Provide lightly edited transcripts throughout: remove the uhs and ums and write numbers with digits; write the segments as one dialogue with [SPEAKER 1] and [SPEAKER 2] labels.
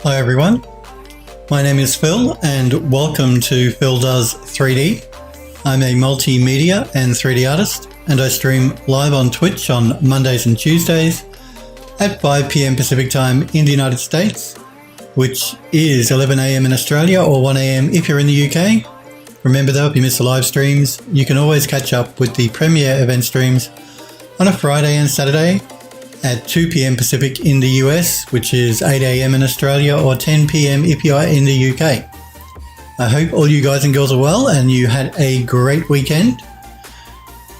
[SPEAKER 1] Hi everyone, my name is Phil and welcome to Phil Does 3D. I'm a multimedia and 3D artist and I stream live on Twitch on Mondays and Tuesdays at 5 PM Pacific time in the United States, which is 11 AM in Australia or 1 AM if you're in the UK. Remember though, if you miss the live streams, you can always catch up with the premiere event streams on a Friday and Saturday at 2 PM Pacific in the US, which is 8 AM in Australia or 10 PM if you are in the UK. I hope all you guys and girls are well and you had a great weekend.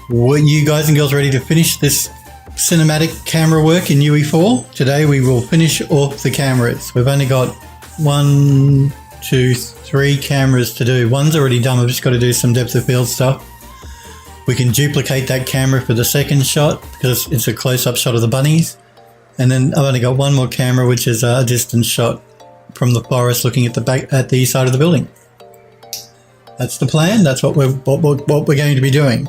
[SPEAKER 1] Were you guys and girls ready to finish this cinematic camera work in UE4? Today we will finish off the cameras. We've only got 1, 2, 3 cameras to do. One's already done, we've just got to do some depth of field stuff. We can duplicate that camera for the second shot because it's a close-up shot of the bunnies. And then I've only got one more camera, which is a distance shot from the forest looking at the east side of the building. That's the plan. That's what we're going to be doing.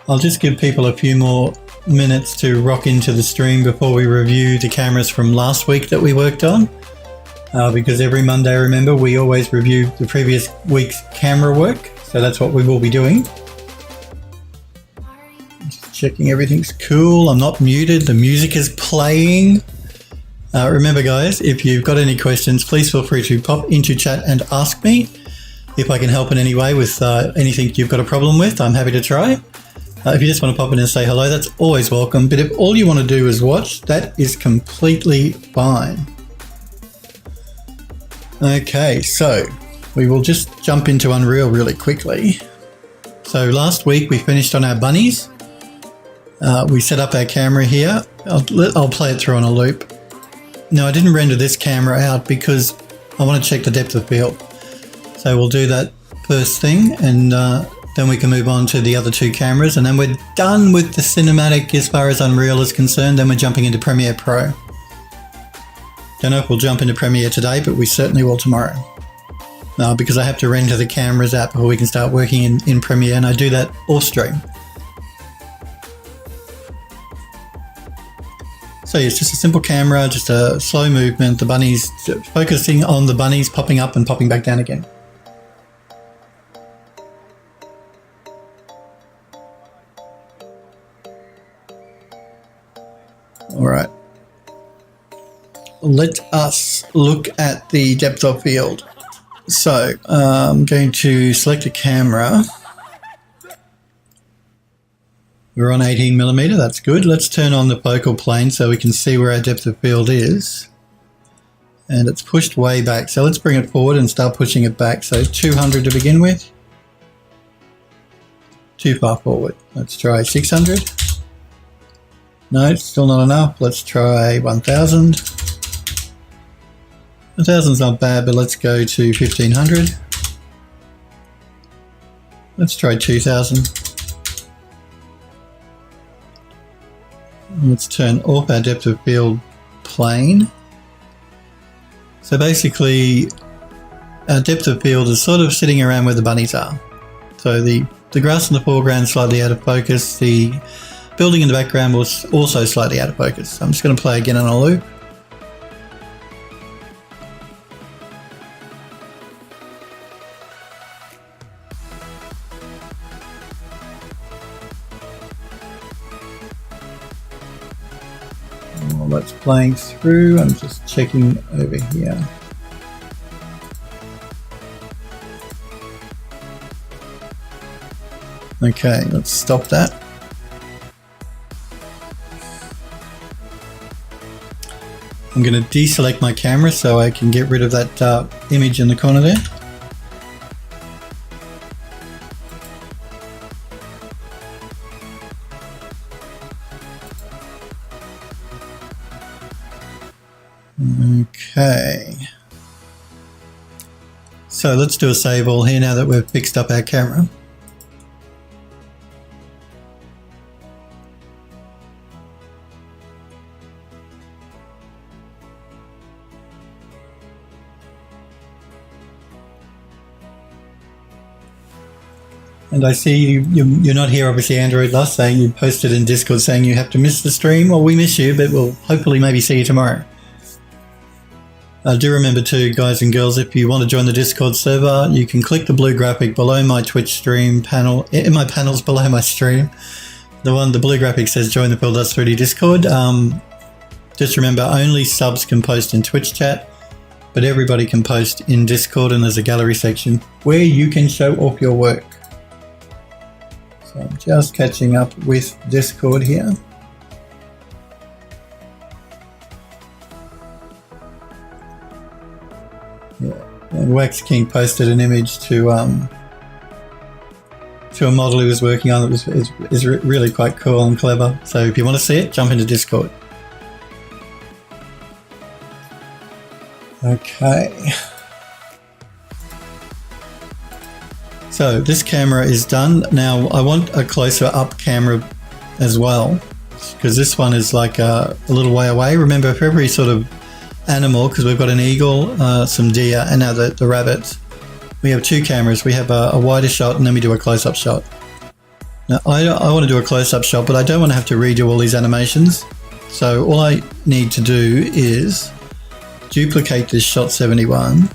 [SPEAKER 1] I'll just give people a few more minutes to rock into the stream before we review the cameras from last week that we worked on. Because every Monday, remember, we always review the previous week's camera work. So that's what we will be doing. Just checking everything's cool. I'm not muted. The music is playing. Remember, guys, if you've got any questions, please feel free to pop into chat and ask me. If I can help in any way with anything you've got a problem with, I'm happy to try. If you just want to pop in and say hello, that's always welcome. But if all you want to do is watch, that is completely fine. Okay, so we will just jump into Unreal really quickly. So last week we finished on our bunnies. We set up our camera here. I'll play it through on a loop. Now I didn't render this camera out because I want to check the depth of field. So we'll do that first thing and then we can move on to the other two cameras and then we're done with the cinematic as far as Unreal is concerned. Then we're jumping into Premiere Pro. Don't know if we'll jump into Premiere today, but we certainly will tomorrow. Because I have to render the cameras out before we can start working in Premiere, and I do that off stream. So it's just a simple camera, just a slow movement, the bunnies, focusing on the bunnies popping up and popping back down again. All right. Let us look at the depth of field. So I'm going to select a camera. We're on 18mm, that's good. Let's turn on the focal plane so we can see where our depth of field is. And it's pushed way back. So let's bring it forward and start pushing it back. So 200 to begin with. Too far forward. Let's try 600. No, it's still not enough. Let's try 1000. 1000's not bad, but let's go to 1500. Let's try 2000. Let's turn off our depth of field plane. So basically, our depth of field is sort of sitting around where the bunnies are. So the grass in the foreground is slightly out of focus. The building in the background was also slightly out of focus. So I'm just going to play again on a loop. While that's playing through, I'm just checking over here. Okay, let's stop that. I'm going to deselect my camera so I can get rid of that image in the corner there. Okay. So let's do a save all here now that we've fixed up our camera. And I see you're not here, obviously, Android Lust, saying you posted in Discord saying you have to miss the stream. Well, we miss you, but we'll hopefully maybe see you tomorrow. Do remember too, guys and girls, if you want to join the Discord server, you can click the blue graphic below my Twitch stream panel, in my panels below my stream. The blue graphic says join the Phil Does 3D Discord. Just remember, only subs can post in Twitch chat, but everybody can post in Discord, and there's a gallery section where you can show off your work. So I'm just catching up with Discord here. Yeah, and Wax King posted an image to a model he was working on that is really quite cool and clever. So if you want to see it, jump into Discord. Okay. So this camera is done. Now I want a closer up camera as well, because this one is like a little way away. Remember, for every sort of animal, because we've got an eagle, some deer, and now the rabbits, we have two cameras. We have a wider shot, and then we do a close-up shot. Now I want to do a close-up shot, but I don't want to have to redo all these animations. So all I need to do is duplicate this shot 71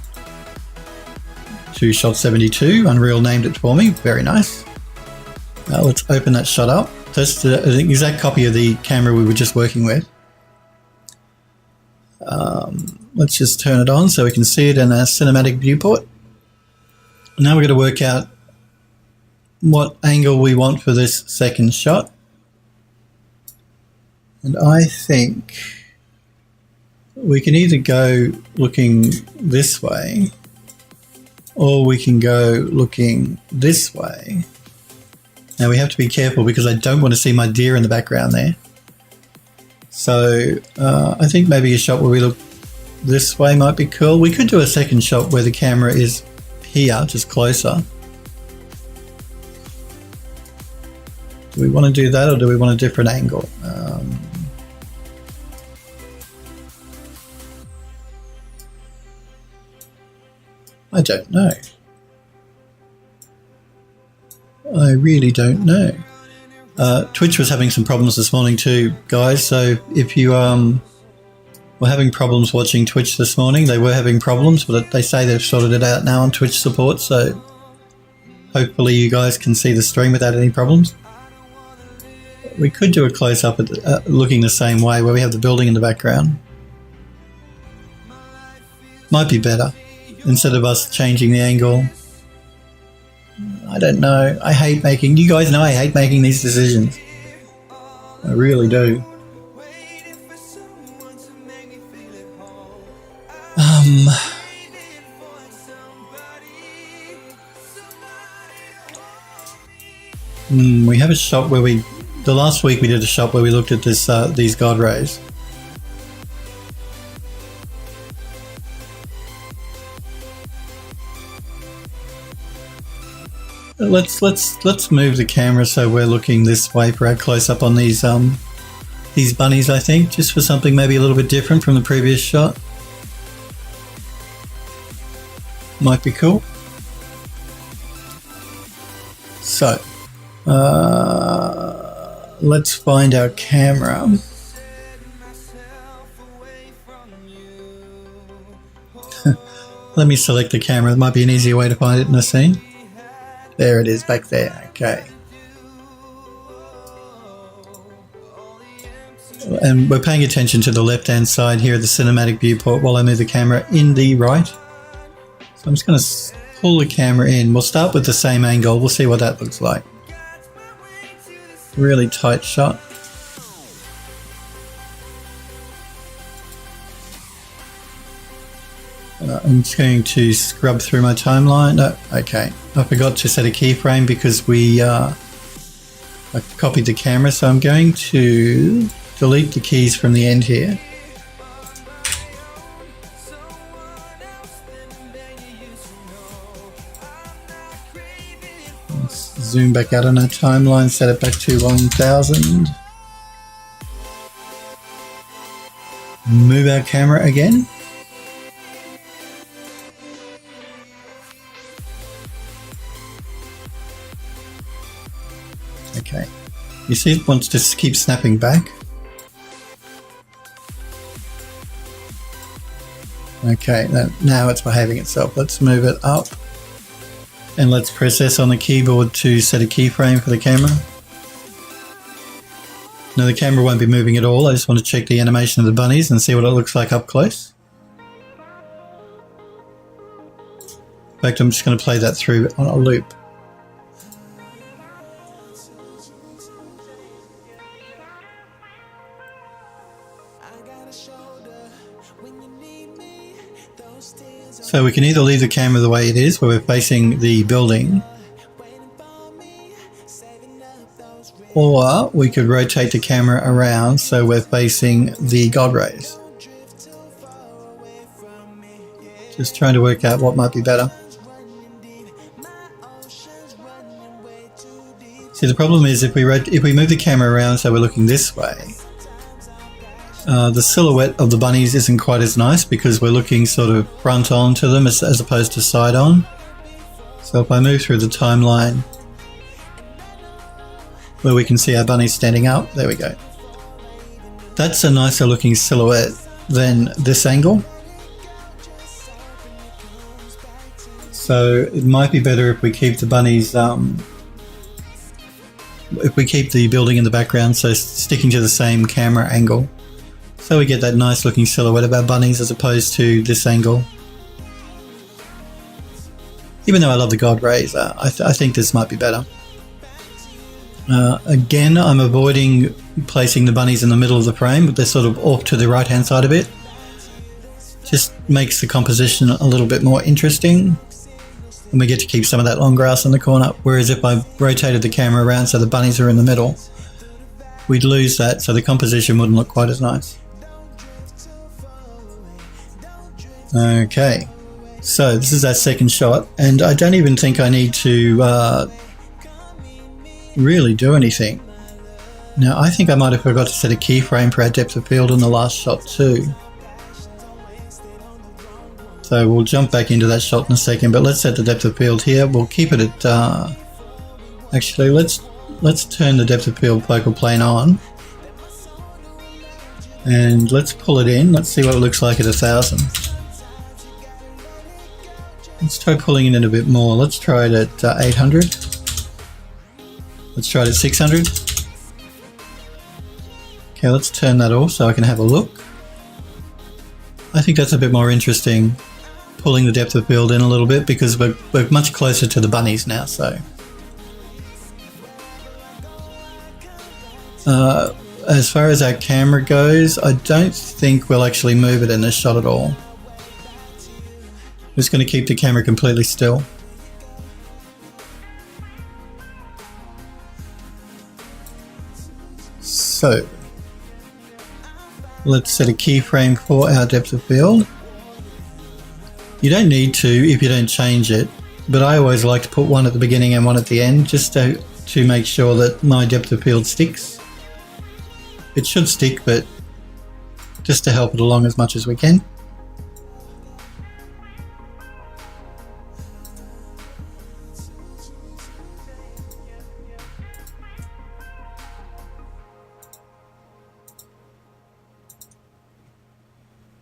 [SPEAKER 1] to shot 72. Unreal named it for me. Very nice. Let's open that shot up. That's the exact copy of the camera we were just working with. Let's just turn it on so we can see it in a cinematic viewport. Now we're going to work out what angle we want for this second shot. And I think we can either go looking this way, or we can go looking this way. Now we have to be careful because I don't want to see my deer in the background there. So I think maybe a shot where we look this way might be cool. We could do a second shot where the camera is here, just closer. Do we want to do that, or do we want a different angle? I don't know. I really don't know. Twitch was having some problems this morning too, guys. So if you were having problems watching Twitch this morning, they were having problems, but they say they've sorted it out now on Twitch support. So hopefully you guys can see the stream without any problems. We could do a close-up looking the same way, where we have the building in the background. Might be better, instead of us changing the angle. I don't know. I hate making... You guys know I hate making these decisions. I really do. We have a shot where we... The last week we did a shot where we looked at this these God rays. Let's move the camera so we're looking this way for our close up on these bunnies, I think, just for something maybe a little bit different from the previous shot. Might be cool. So let's find our camera. Let me select the camera. It might be an easier way to find it in the scene. There it is, back there. Okay. And we're paying attention to the left-hand side here of the cinematic viewport while I move the camera in the right. So I'm just going to pull the camera in. We'll start with the same angle. We'll see what that looks like. Really tight shot. I'm just going to scrub through my timeline. No, okay. I forgot to set a keyframe because I copied the camera, so I'm going to delete the keys from the end here. Let's zoom back out on our timeline, set it back to 1000. Move our camera again. Okay, you see it wants to keep snapping back. Okay, now it's behaving itself. Let's move it up. And let's press S on the keyboard to set a keyframe for the camera. Now the camera won't be moving at all. I just want to check the animation of the bunnies and see what it looks like up close. In fact, I'm just going to play that through on a loop. So we can either leave the camera the way it is, where we're facing the building, or we could rotate the camera around so we're facing the God rays. Just trying to work out what might be better. See, the problem is if we move the camera around so we're looking this way, the silhouette of the bunnies isn't quite as nice because we're looking sort of front on to them as opposed to side on. So if I move through the timeline where we can see our bunnies standing up, there we go. That's a nicer looking silhouette than this angle. So it might be better if we keep the bunnies, if we keep the building in the background, so sticking to the same camera angle. So we get that nice looking silhouette of our bunnies as opposed to this angle. Even though I love the God rays, I think this might be better. Again, I'm avoiding placing the bunnies in the middle of the frame, but they're sort of off to the right hand side of it. Just makes the composition a little bit more interesting. And we get to keep some of that long grass in the corner. Whereas if I rotated the camera around so the bunnies are in the middle, we'd lose that, so the composition wouldn't look quite as nice. Okay, so this is our second shot, and I don't even think I need to really do anything. Now, I think I might have forgot to set a keyframe for our depth of field in the last shot too. So we'll jump back into that shot in a second, but let's set the depth of field here. We'll keep it at, actually let's turn the depth of field focal plane on. And let's pull it in. Let's see what it looks like at 1000. Let's try pulling it in a bit more. Let's try it at 800. Let's try it at 600. Okay, let's turn that off so I can have a look. I think that's a bit more interesting, pulling the depth of field in a little bit, because we're much closer to the bunnies now. So as far as our camera goes, I don't think we'll actually move it in this shot at all. I'm just going to keep the camera completely still. So let's set a keyframe for our depth of field. You don't need to if you don't change it, but I always like to put one at the beginning and one at the end, just to make sure that my depth of field sticks. It should stick, but just to help it along as much as we can.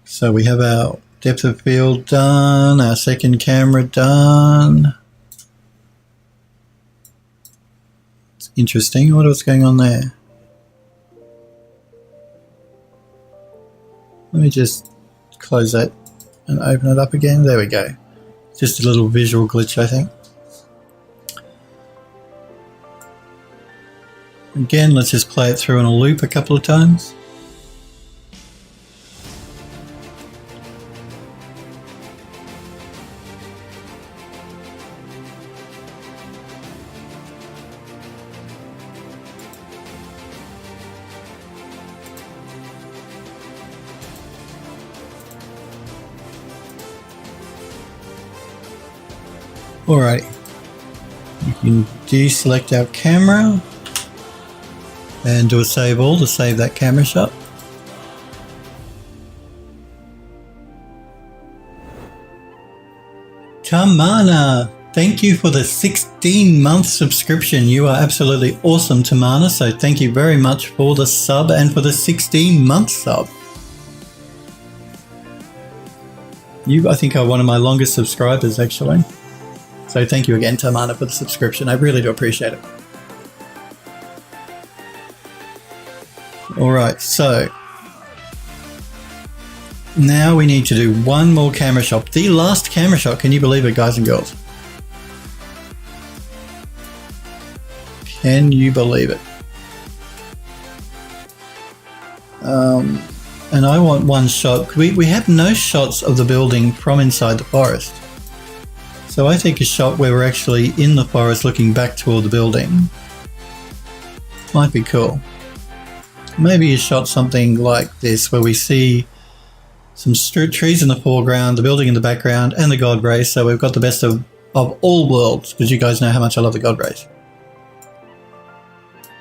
[SPEAKER 1] So we have our depth of field done, our second camera done. It's interesting. I wonder what's going on there. Let me just close that and open it up again. There we go. Just a little visual glitch, I think. Again, let's just play it through in a loop a couple of times. Alright, you can deselect our camera and do a save all to save that camera shot. Tamana, thank you for the 16-month subscription. You are absolutely awesome, Tamana, so thank you very much for the sub and for the 16-month sub. You, I think, are one of my longest subscribers, actually. So thank you again, Tamana, for the subscription. I really do appreciate it. All right, so now we need to do one more camera shot. The last camera shot. Can you believe it, guys and girls? Can you believe it? And I want one shot. We have no shots of the building from inside the forest. So I take a shot where we're actually in the forest looking back toward the building. Might be cool. Maybe a shot something like this where we see some trees in the foreground, the building in the background, and the God Rays. So we've got the best of all worlds, because you guys know how much I love the God Rays.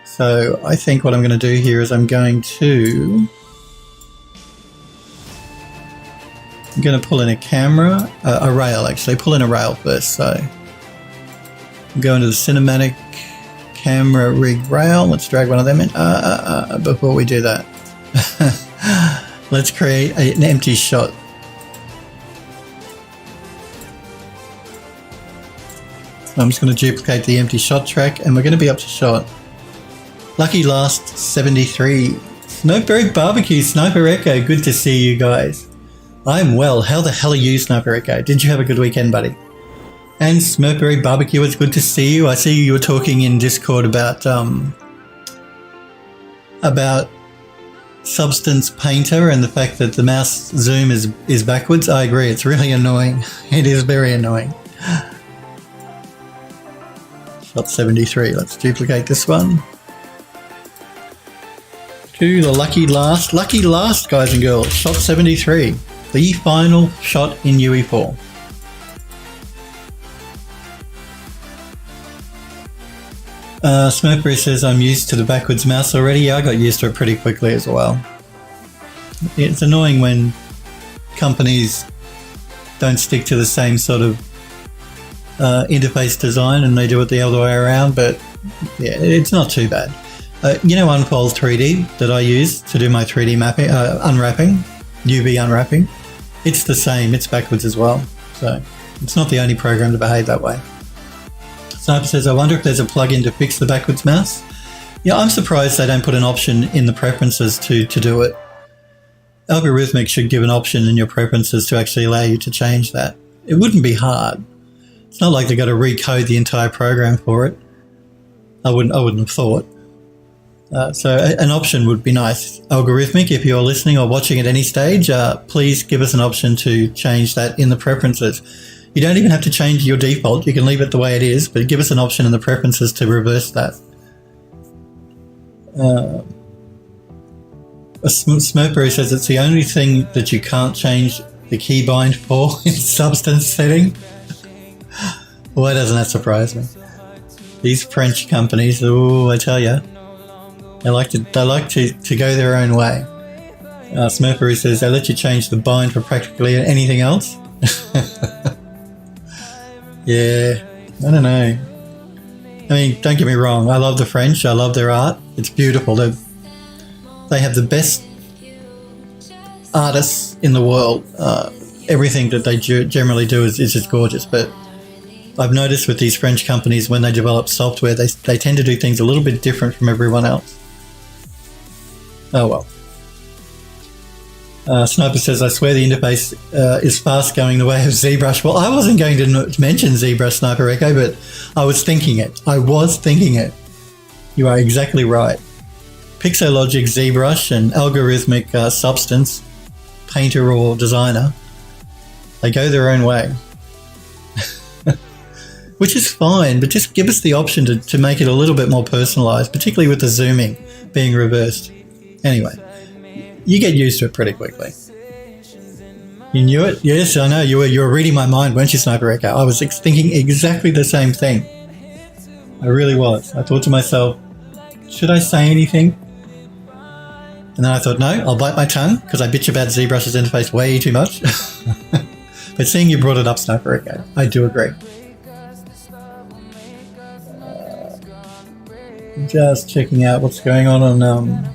[SPEAKER 1] So I think what I'm going to do here is I'm going to pull in a camera, a rail actually, pull in a rail first. So I'm going to the cinematic camera rig rail. Let's drag one of them in. Before we do that, let's create an empty shot. So I'm just going to duplicate the empty shot track, and we're going to be up to shot. Lucky Last 73. Smokeberry Barbecue, Sniper Echo, good to see you guys. I'm well. How the hell are you, Sniper Echo? Did you have a good weekend, buddy? And Smokeberry Barbecue, it's good to see you. I see you were talking in Discord about Substance Painter and the fact that the mouse zoom is backwards. I agree, it's really annoying. It is very annoying. Shot 73. Let's duplicate this one. To the lucky last, guys and girls. Shot 73. The final shot in UE4. Smokeberry says I'm used to the backwards mouse already. Yeah, I got used to it pretty quickly as well. It's annoying when companies don't stick to the same sort of interface design and they do it the other way around, but yeah, it's not too bad. You know Unfold 3D that I use to do my 3D mapping, unwrapping, UV unwrapping? It's the same, it's backwards as well. So it's not the only program to behave that way. Sniper says, I wonder if there's a plugin to fix the backwards mouse. Yeah, I'm surprised they don't put an option in the preferences to do it. Algorithmic should give an option in your preferences to actually allow you to change that. It wouldn't be hard. It's not like they've got to recode the entire program for it. I wouldn't have thought. So an option would be nice. Algorithmic, if you're listening or watching at any stage, please give us an option to change that in the preferences. You don't even have to change your default. You can leave it the way it is, but give us an option in the preferences to reverse that. Smokeberry says it's the only thing that you can't change the keybind for in Substance setting. Why doesn't that surprise me? These French companies, oh, I tell you. They like to go their own way. Smokeberry says they let you change the bind for practically anything else. Yeah, I don't know. I mean, don't get me wrong. I love the French. I love their art. It's beautiful. They have the best artists in the world. Everything that they generally do is just gorgeous. But I've noticed with these French companies, when they develop software, they tend to do things a little bit different from everyone else. Oh well. Sniper says, I swear the interface is fast going the way of ZBrush. Well, I wasn't going to mention ZBrush, Sniper Echo, but I was thinking it. You are exactly right. Pixologic, ZBrush, and algorithmic Substance, Painter or Designer, they go their own way. Which is fine, but just give us the option to make it a little bit more personalized, particularly with the zooming being reversed. Anyway, you get used to it pretty quickly. You knew it? Yes, I know. You were reading my mind, weren't you, Sniper Echo? I was thinking exactly the same thing. I really was. I thought to myself, should I say anything? And then I thought, no, I'll bite my tongue because I bitch about ZBrush's interface way too much. But seeing you brought it up, Sniper Echo, I do agree. Just checking out what's going on.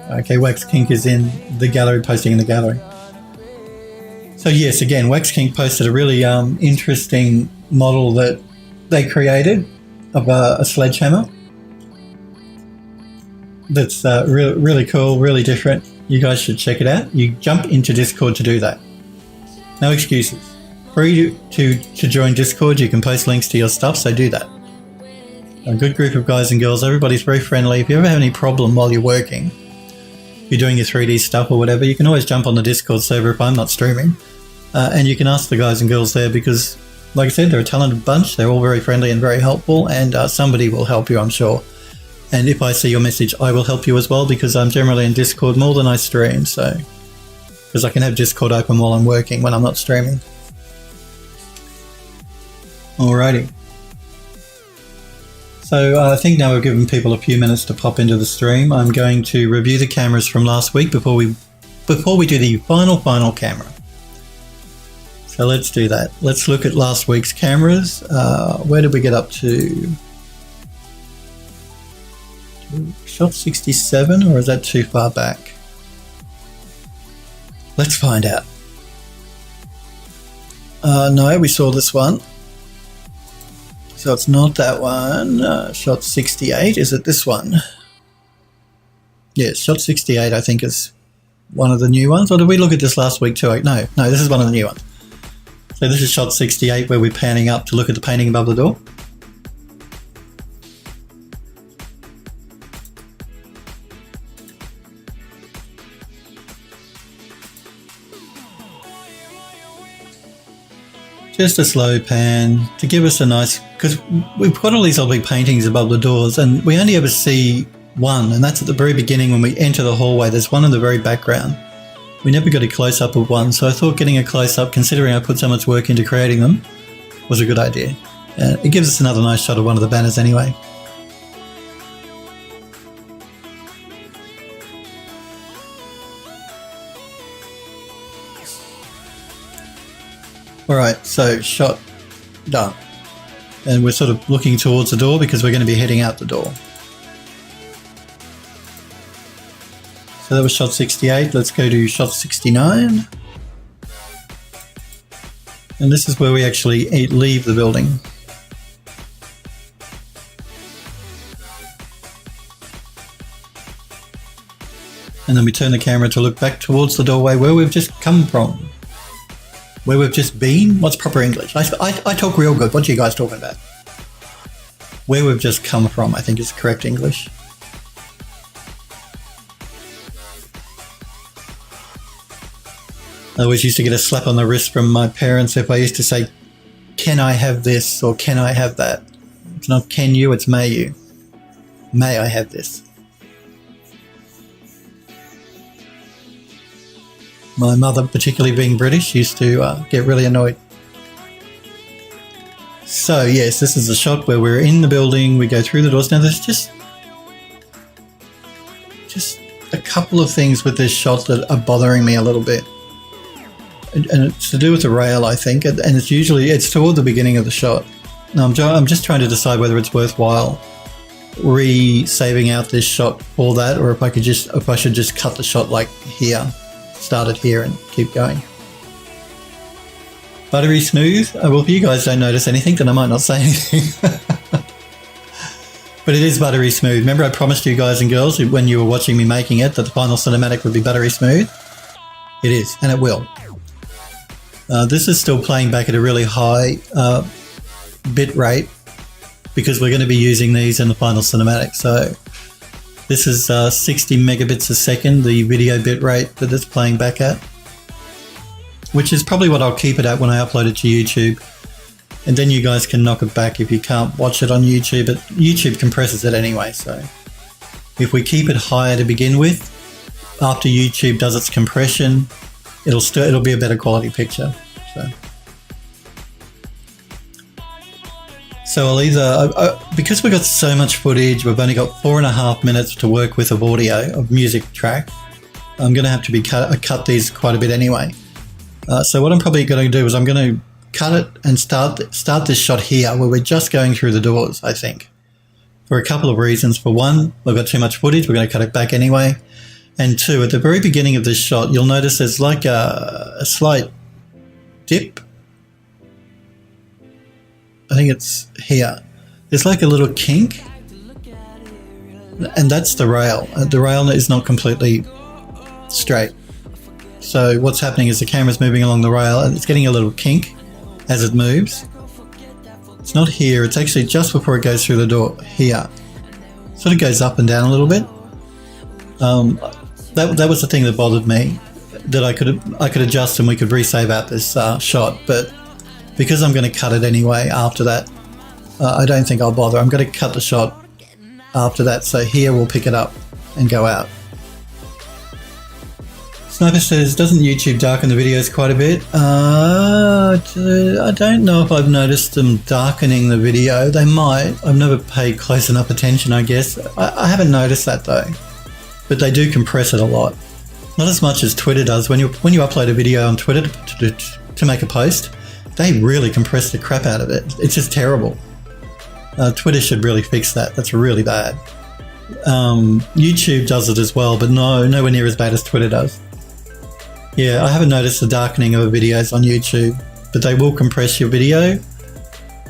[SPEAKER 1] Okay, Wax Kink is in the gallery, posting in the gallery. So yes, again, Wax King posted a really interesting model that they created of a sledgehammer. That's really cool, really different. You guys should check it out. You jump into Discord to do that. No excuses. Free to join Discord. You can post links to your stuff, so do that. A good group of guys and girls. Everybody's very friendly. If you ever have any problem while you're working, you're doing your 3D stuff or whatever, you can always jump on the Discord server if I'm not streaming. And you can ask the guys and girls there because, like I said, they're a talented bunch. They're all very friendly and very helpful, and somebody will help you, I'm sure. And if I see your message, I will help you as well because I'm generally in Discord more than I stream, so because I can have Discord open while I'm working when I'm not streaming. Alrighty. So I think now we've given people a few minutes to pop into the stream. I'm going to review the cameras from last week before we do the final camera. So let's do that. Let's look at last week's cameras. Where did we get up to? Shot 67, or is that too far back? Let's find out. No, we saw this one. So it's not that one. Shot 68, is it this one? Yes, shot 68 I think is one of the new ones. Or did we look at this last week too? No, this is one of the new ones. So this is shot 68 where we're panning up to look at the painting above the door. Just a slow pan to give us a nice, because we've got all these lovely paintings above the doors and we only ever see one, and that's at the very beginning when we enter the hallway. There's one in the very background. We never got a close-up of one, so I thought getting a close-up, considering I put so much work into creating them, was a good idea. It gives us another nice shot of one of the banners anyway. Alright, so shot done. And we're sort of looking towards the door because we're going to be heading out the door. So that was shot 68. Let's go to shot 69. And this is where we actually leave the building. And then we turn the camera to look back towards the doorway where we've just come from. Where we've just been? What's proper English? I talk real good. What are you guys talking about? Where we've just come from, I think is correct English. I always used to get a slap on the wrist from my parents if I used to say, can I have this or can I have that? It's not can you, it's may you. May I have this? My mother, particularly being British, used to get really annoyed. So yes, this is a shot where we're in the building, we go through the doors. Now there's just a couple of things with this shot that are bothering me a little bit. And it's to do with the rail, I think, and it's toward the beginning of the shot. Now I'm just trying to decide whether it's worthwhile saving out this shot for that, or if I should just cut the shot like here, start it here and keep going. Buttery smooth. Well, if you guys don't notice anything, then I might not say anything. But it is buttery smooth. Remember I promised you guys and girls when you were watching me making it that the final cinematic would be buttery smooth? It is, and it will. This is still playing back at a really high bit rate because we're going to be using these in the final cinematic. So this is 60 megabits a second, the video bit rate that it's playing back at, which is probably what I'll keep it at when I upload it to YouTube. And then you guys can knock it back if you can't watch it on YouTube, but YouTube compresses it anyway. So if we keep it higher to begin with, after YouTube does its compression, it'll be a better quality picture. So I'll either, because we've got so much footage, we've only got 4.5 minutes to work with of audio, of music track. I'm going to have to cut these quite a bit anyway. So what I'm probably going to do is I'm going to cut it and start this shot here where we're just going through the doors, I think, for a couple of reasons. For one, we've got too much footage, we're going to cut it back anyway. And two, at the very beginning of this shot, you'll notice there's like a slight dip. I think it's here. There's like a little kink, and that's the rail. The rail is not completely straight. So what's happening is the camera's moving along the rail and it's getting a little kink as it moves. It's not here, it's actually just before it goes through the door, here. Sort of goes up and down a little bit. That was the thing that bothered me, that I could adjust and we could resave out this shot, but because I'm going to cut it anyway after that, I don't think I'll bother. I'm going to cut the shot after that, so here we'll pick it up and go out. Sniper says, doesn't YouTube darken the videos quite a bit? I don't know if I've noticed them darkening the video. They might. I've never paid close enough attention, I guess. I haven't noticed that though. But they do compress it a lot. Not as much as Twitter does. When you upload a video on Twitter to make a post, they really compress the crap out of it. It's just terrible. Twitter should really fix that. That's really bad. YouTube does it as well, but nowhere near as bad as Twitter does. Yeah, I haven't noticed the darkening of videos on YouTube, but they will compress your video.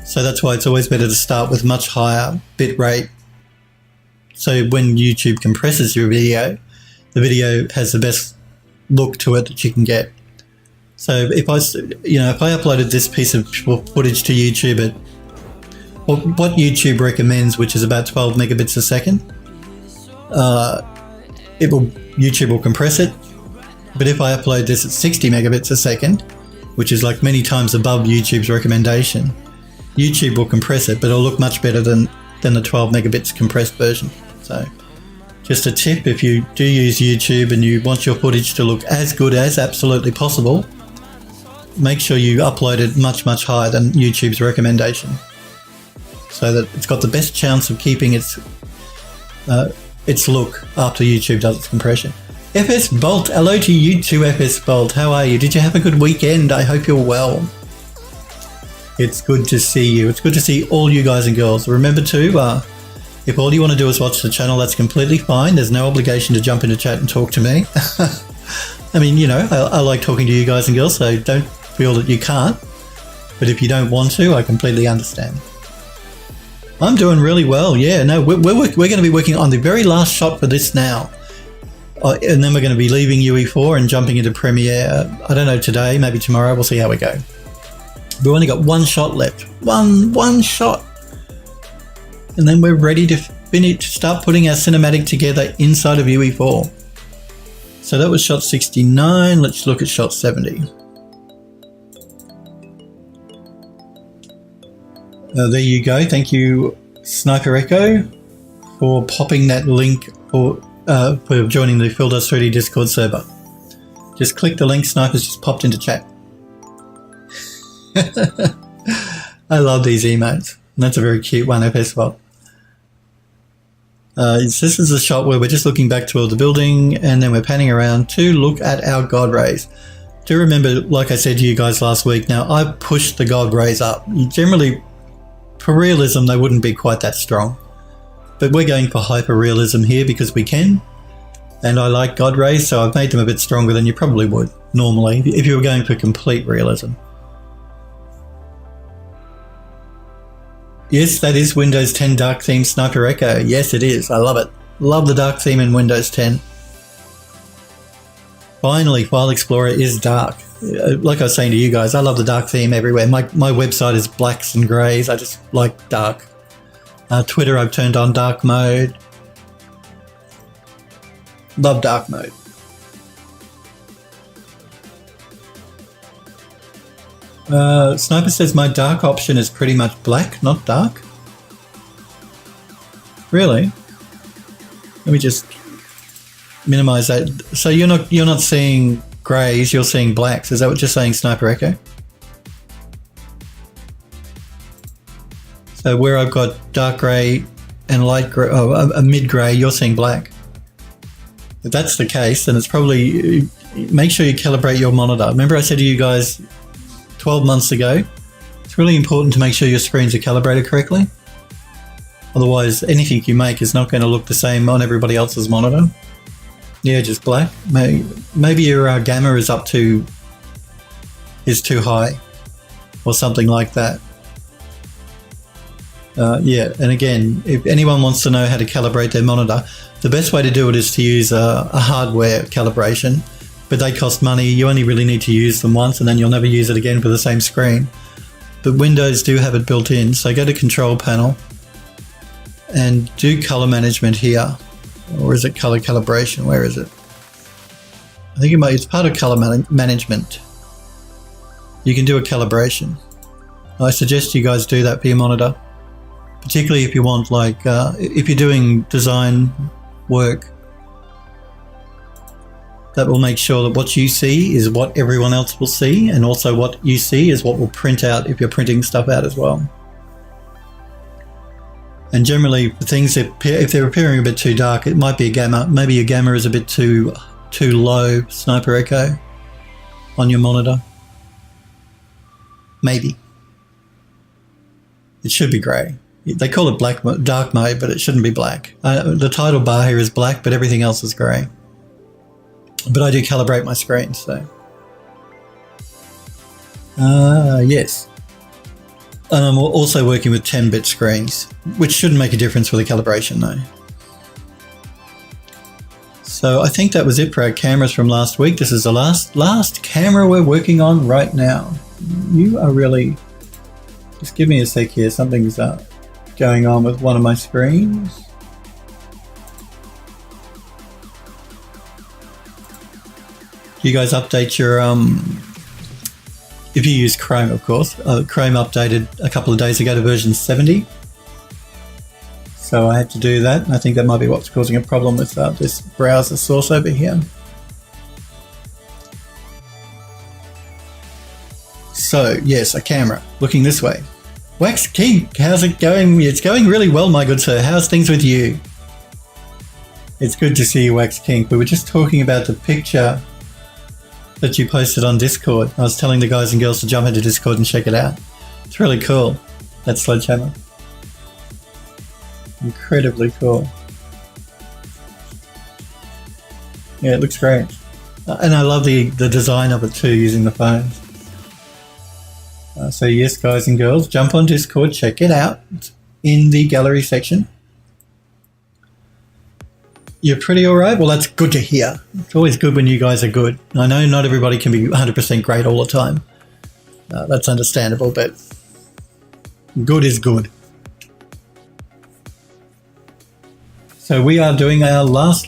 [SPEAKER 1] So that's why it's always better to start with much higher bit rate. So when YouTube compresses your video, the video has the best look to it that you can get. So if I uploaded this piece of footage to YouTube at what YouTube recommends, which is about 12 megabits a second, YouTube will compress it. But if I upload this at 60 megabits a second, which is like many times above YouTube's recommendation, YouTube will compress it, but it'll look much better than the 12 megabits compressed version. So just a tip, if you do use YouTube and you want your footage to look as good as absolutely possible, make sure you upload it much, much higher than YouTube's recommendation, so that it's got the best chance of keeping its look after YouTube does its compression. FS Bolt, hello to you too, FS Bolt. How are you? Did you have a good weekend? I hope you're well. It's good to see you. It's good to see all you guys and girls. Remember to, if all you want to do is watch the channel, that's completely fine. There's no obligation to jump into chat and talk to me. I mean, I like talking to you guys and girls, so don't feel that you can't. But if you don't want to, I completely understand. I'm doing really well. Yeah, no, we're going to be working on the very last shot for this now. And then we're going to be leaving UE4 and jumping into Premiere, I don't know, today, maybe tomorrow. We'll see how we go. We've only got one shot left. One shot. And then we're ready to start putting our cinematic together inside of UE4. So that was shot 69. Let's look at shot 70. There you go. Thank you, Sniper Echo, for popping that link for joining the Phil Does 3D Discord server. Just click the link. Sniper's just popped into chat. I love these emotes. And that's a very cute one, FS Well. This is a shot where we're just looking back toward the building and then we're panning around to look at our God rays. Do remember, like I said to you guys last week, now I pushed the God rays up. Generally, for realism, they wouldn't be quite that strong. But we're going for hyper-realism here because we can. And I like God rays, so I've made them a bit stronger than you probably would normally if you were going for complete realism. Yes, that is Windows 10 dark theme Sniper Echo. Yes, it is. I love it. Love the dark theme in Windows 10. Finally, File Explorer is dark. Like I was saying to you guys, I love the dark theme everywhere. My website is blacks and greys. I just like dark. Twitter, I've turned on dark mode. Love dark mode. Sniper says my dark option is pretty much black, not dark. Really? Let me just minimize that. So you're not seeing greys, you're seeing blacks. Is that what you're saying, Sniper Echo? So where I've got dark grey and light grey, a mid grey, you're seeing black. If that's the case, then it's probably, make sure you calibrate your monitor. Remember I said to you guys 12 months ago, it's really important to make sure your screens are calibrated correctly. Otherwise, anything you make is not going to look the same on everybody else's monitor. Yeah, just black. Maybe your gamma is up to is too high or something like that. Yeah, and again, if anyone wants to know how to calibrate their monitor, the best way to do it is to use a hardware calibration, but they cost money. You only really need to use them once and then you'll never use it again for the same screen. But Windows do have it built in, so go to Control Panel and do color management here. Or is it color calibration? Where is it? I think it's part of color management. You can do a calibration. I suggest you guys do that for your monitor, particularly if you want, like, if you're doing design work. That will make sure that what you see is what everyone else will see, and also what you see is what will print out if you're printing stuff out as well. And generally, things, if they're appearing a bit too dark, it might be a gamma. Maybe your gamma is a bit too low, Sniper Echo, on your monitor. Maybe. It should be grey. They call it dark mode, but it shouldn't be black. The title bar here is black, but everything else is grey. But I do calibrate my screen, so. Yes. And I'm also working with 10-bit screens, which shouldn't make a difference for the calibration though. So I think that was it for our cameras from last week. This is the last camera we're working on right now. You are really... Just give me a sec here. Something's going on with one of my screens. You guys update your if you use Chrome, of course. Chrome updated a couple of days ago to version 70, so I had to do that, and I think that might be what's causing a problem with this browser source over here. So yes, a camera looking this way. Wax Kink, how's it going? It's going really well, my good sir. How's things with you? It's good to see you, Wax Kink. We were just talking about the picture that you posted on Discord. I was telling the guys and girls to jump into Discord and check it out. It's really cool, that sledgehammer. Incredibly cool. Yeah, it looks great. And I love the design of it too, using the phones. So yes, guys and girls, jump on Discord, check it out. It's in the gallery section. You're pretty alright? Well, that's good to hear. It's always good when you guys are good. I know not everybody can be 100% great all the time. That's understandable, but good is good. So we are doing our last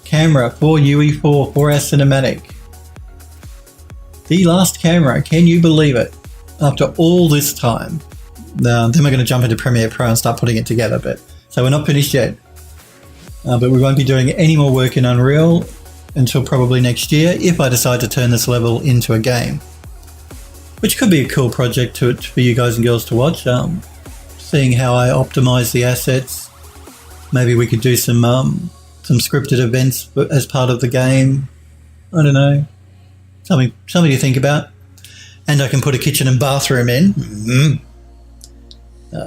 [SPEAKER 1] camera for UE4 for our cinematic. The last camera, can you believe it? After all this time. Then we're going to jump into Premiere Pro and start putting it together. So we're not finished yet. But we won't be doing any more work in Unreal until probably next year, if I decide to turn this level into a game. Which could be a cool project for you guys and girls to watch. Seeing how I optimize the assets. Maybe we could do some scripted events as part of the game. I don't know. Something to think about. And I can put a kitchen and bathroom in. Mm-hmm.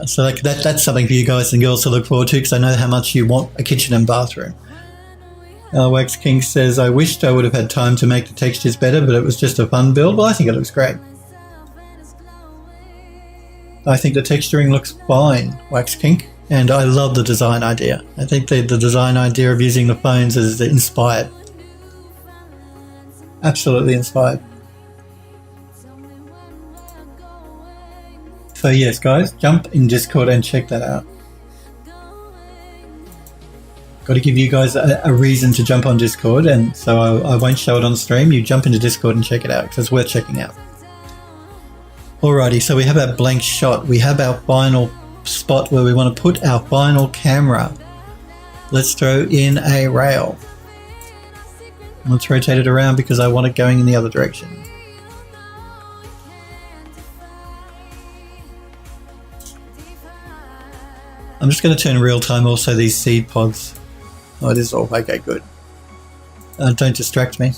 [SPEAKER 1] So that's something for you guys and girls to look forward to, because I know how much you want a kitchen and bathroom. Wax King says, I wished I would have had time to make the textures better, but it was just a fun build. Well, I think it looks great. I think the texturing looks fine, Wax King, and I love the design idea. I think the design idea of using the phones is inspired. Absolutely inspired. So yes, guys, jump in Discord and check that out. Got to give you guys a reason to jump on Discord, and so I won't show it on stream. You jump into Discord and check it out, because it's worth checking out. Alrighty, so we have our blank shot. We have our final spot where we want to put our final camera. Let's throw in a rail. Let's rotate it around because I want it going in the other direction. I'm just going to turn real time also these seed pods. Oh, it is all okay, good. Don't distract me.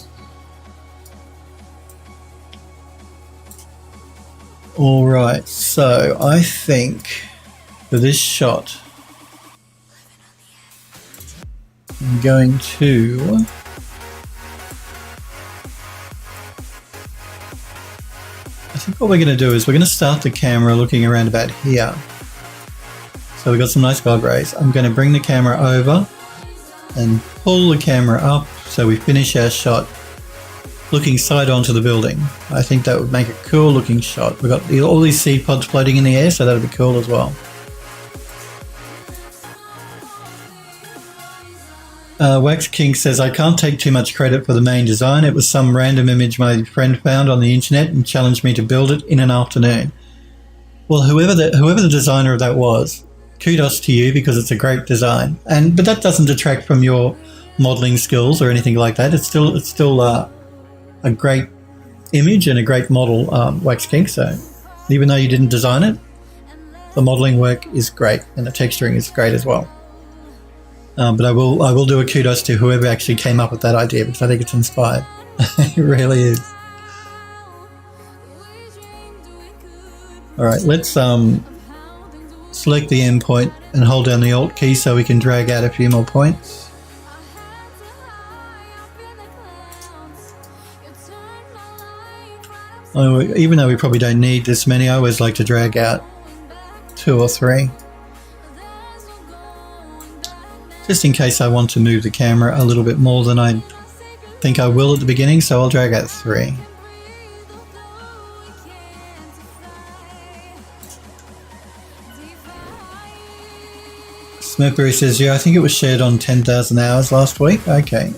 [SPEAKER 1] Alright, so I think for this shot, I'm going to think what we're going to do is we're going to start the camera looking around about here. So we've got some nice God rays. I'm going to bring the camera over and pull the camera up so we finish our shot looking side on to the building. I think that would make a cool looking shot. We've got all these seed pods floating in the air, so that would be cool as well. Wax King says, I can't take too much credit for the main design. It was some random image my friend found on the internet and challenged me to build it in an afternoon. Well, whoever the designer of that was, kudos to you, because it's a great design. But that doesn't detract from your modeling skills or anything like that. It's still a great image and a great model, Wax King. So even though you didn't design it, the modeling work is great and the texturing is great as well. But I will do a kudos to whoever actually came up with that idea, because I think it's inspired. It really is. All right, let's select the endpoint and hold down the Alt key so we can drag out a few more points. Even though we probably don't need this many, I always like to drag out 2 or 3. Just in case I want to move the camera a little bit more than I think I will at the beginning, so I'll drag out 3. Smurfberry says, yeah, I think it was shared on 10,000 hours last week. Okay.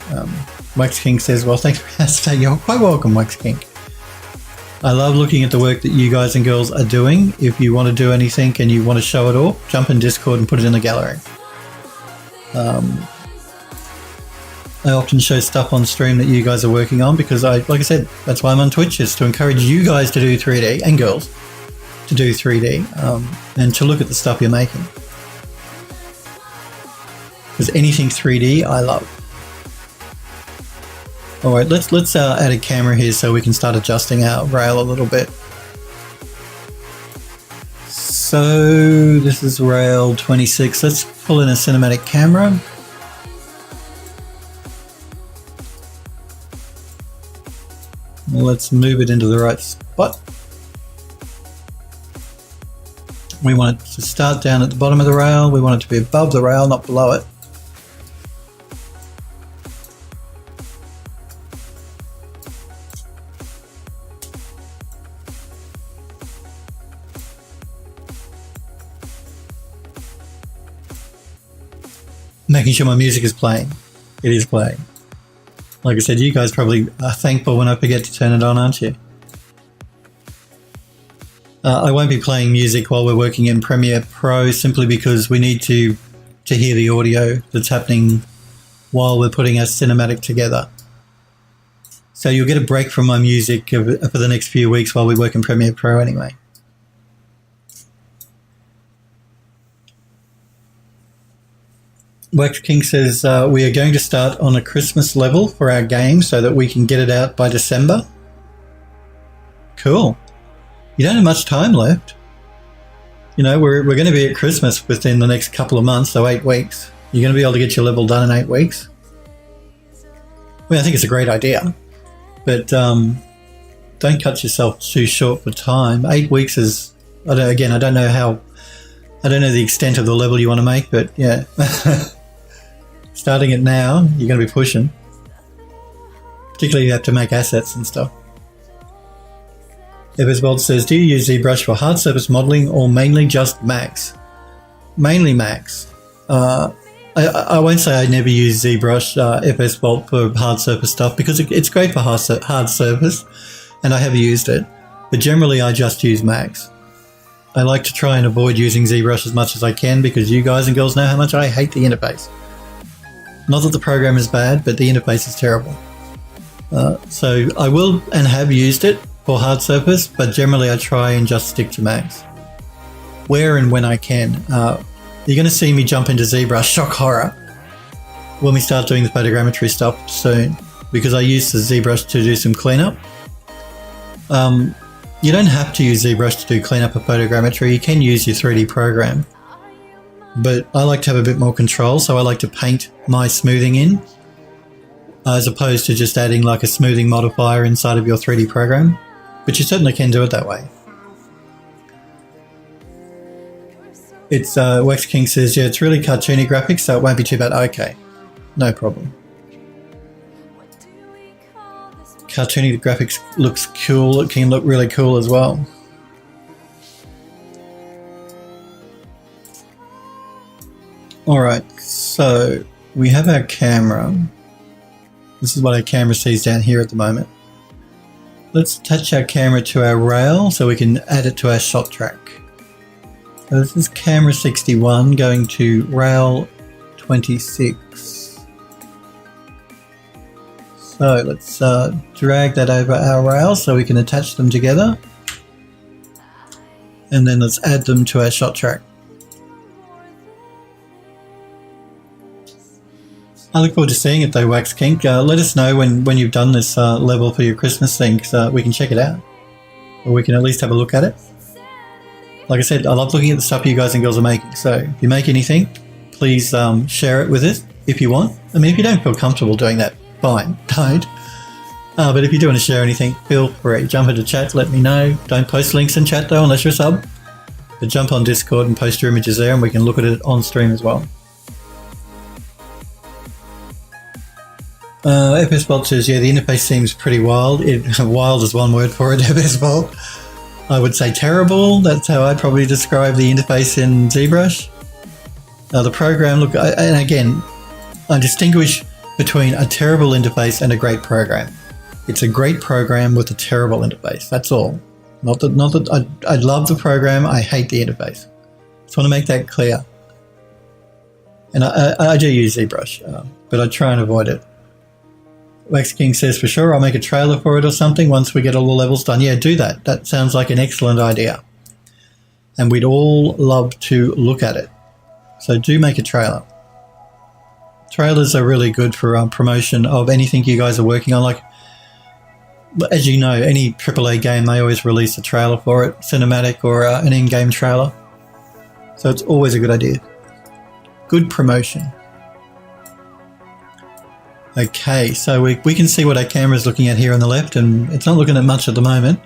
[SPEAKER 1] Wax King says, well, thanks for asking. You're quite welcome, Wax King. I love looking at the work that you guys and girls are doing. If you want to do anything and you want to show it all, jump in Discord and put it in the gallery. I often show stuff on stream that you guys are working on because like I said, that's why I'm on Twitch, is to encourage you guys to do 3D, and girls to do 3D, and to look at the stuff you're making. Because anything 3D, I love. All right, let's add a camera here so we can start adjusting our rail a little bit. So this is rail 26. Let's pull in a cinematic camera. Let's move it into the right spot. We want it to start down at the bottom of the rail. We want it to be above the rail, not below it. Making sure my music is playing. It is playing. Like I said, you guys probably are thankful when I forget to turn it on, aren't you? I won't be playing music while we're working in Premiere Pro, simply because we need to hear the audio that's happening while we're putting our cinematic together. So you'll get a break from my music for the next few weeks while we work in Premiere Pro anyway. Wax King says, we are going to start on a Christmas level for our game so that we can get it out by December. Cool. You don't have much time left. You know, we're going to be at Christmas within the next couple of months, so 8 weeks. You're going to be able to get your level done in 8 weeks. I mean, I think it's a great idea, but don't cut yourself too short for time. 8 weeks is, I don't know the extent of the level you want to make, but yeah. Starting it now, you're going to be pushing. Particularly you have to make assets and stuff. Eversbold says, do you use ZBrush for hard surface modeling or mainly just Max? Mainly Max. I won't say I never use ZBrush FS-Bolt for hard surface stuff, because it's great for hard surface, and I have used it. But generally I just use Max. I like to try and avoid using ZBrush as much as I can, because you guys and girls know how much I hate the interface. Not that the program is bad, but the interface is terrible. So I will and have used it for hard surface, but generally I try and just stick to Max. Where and when I can. You're going to see me jump into ZBrush, shock horror, when we start doing the photogrammetry stuff soon, because I use the ZBrush to do some cleanup. You don't have to use ZBrush to do cleanup of photogrammetry. You can use your 3D program, but I like to have a bit more control, so I like to paint my smoothing in, as opposed to just adding like a smoothing modifier inside of your 3D program. but you certainly can do it that way. It's Wax King says, yeah, it's really cartoony graphics, so it won't be too bad. Okay, no problem. Cartoony graphics looks cool. It can look really cool as well. Alright, so we have our camera. This is what our camera sees down here at the moment. Let's attach our camera to our rail so we can add it to our shot track. So this is camera 61 going to rail 26. So let's drag that over our rail so we can attach them together. And then let's add them to our shot track. I look forward to seeing it though, Wax King. Let us know when you've done this level for your Christmas thing, so we can check it out. Or we can at least have a look at it. Like I said, I love looking at the stuff you guys and girls are making. So if you make anything, please share it with us if you want. I mean, if you don't feel comfortable doing that, fine, don't. But if you do want to share anything, feel free. Jump into chat, let me know. Don't post links in chat though, unless you're a sub. But jump on Discord and post your images there and we can look at it on stream as well. FS Bolt says, yeah, the interface seems pretty wild. Wild is one word for it, FS Bolt. I would say terrible. That's how I'd probably describe the interface in ZBrush. The program, look, and again, I distinguish between a terrible interface and a great program. It's a great program with a terrible interface. That's all. Not that I love the program. I hate the interface. Just want to make that clear. And I do use ZBrush, but I try and avoid it. Wax King says, for sure, I'll make a trailer for it or something once we get all the levels done. Yeah, do that. That sounds like an excellent idea. And we'd all love to look at it. So do make a trailer. Trailers are really good for promotion of anything you guys are working on. Like, as you know, any AAA game, they always release a trailer for it, cinematic or an in-game trailer. So it's always a good idea. Good promotion. Okay, so we can see what our camera's looking at here on the left, and it's not looking at much at the moment.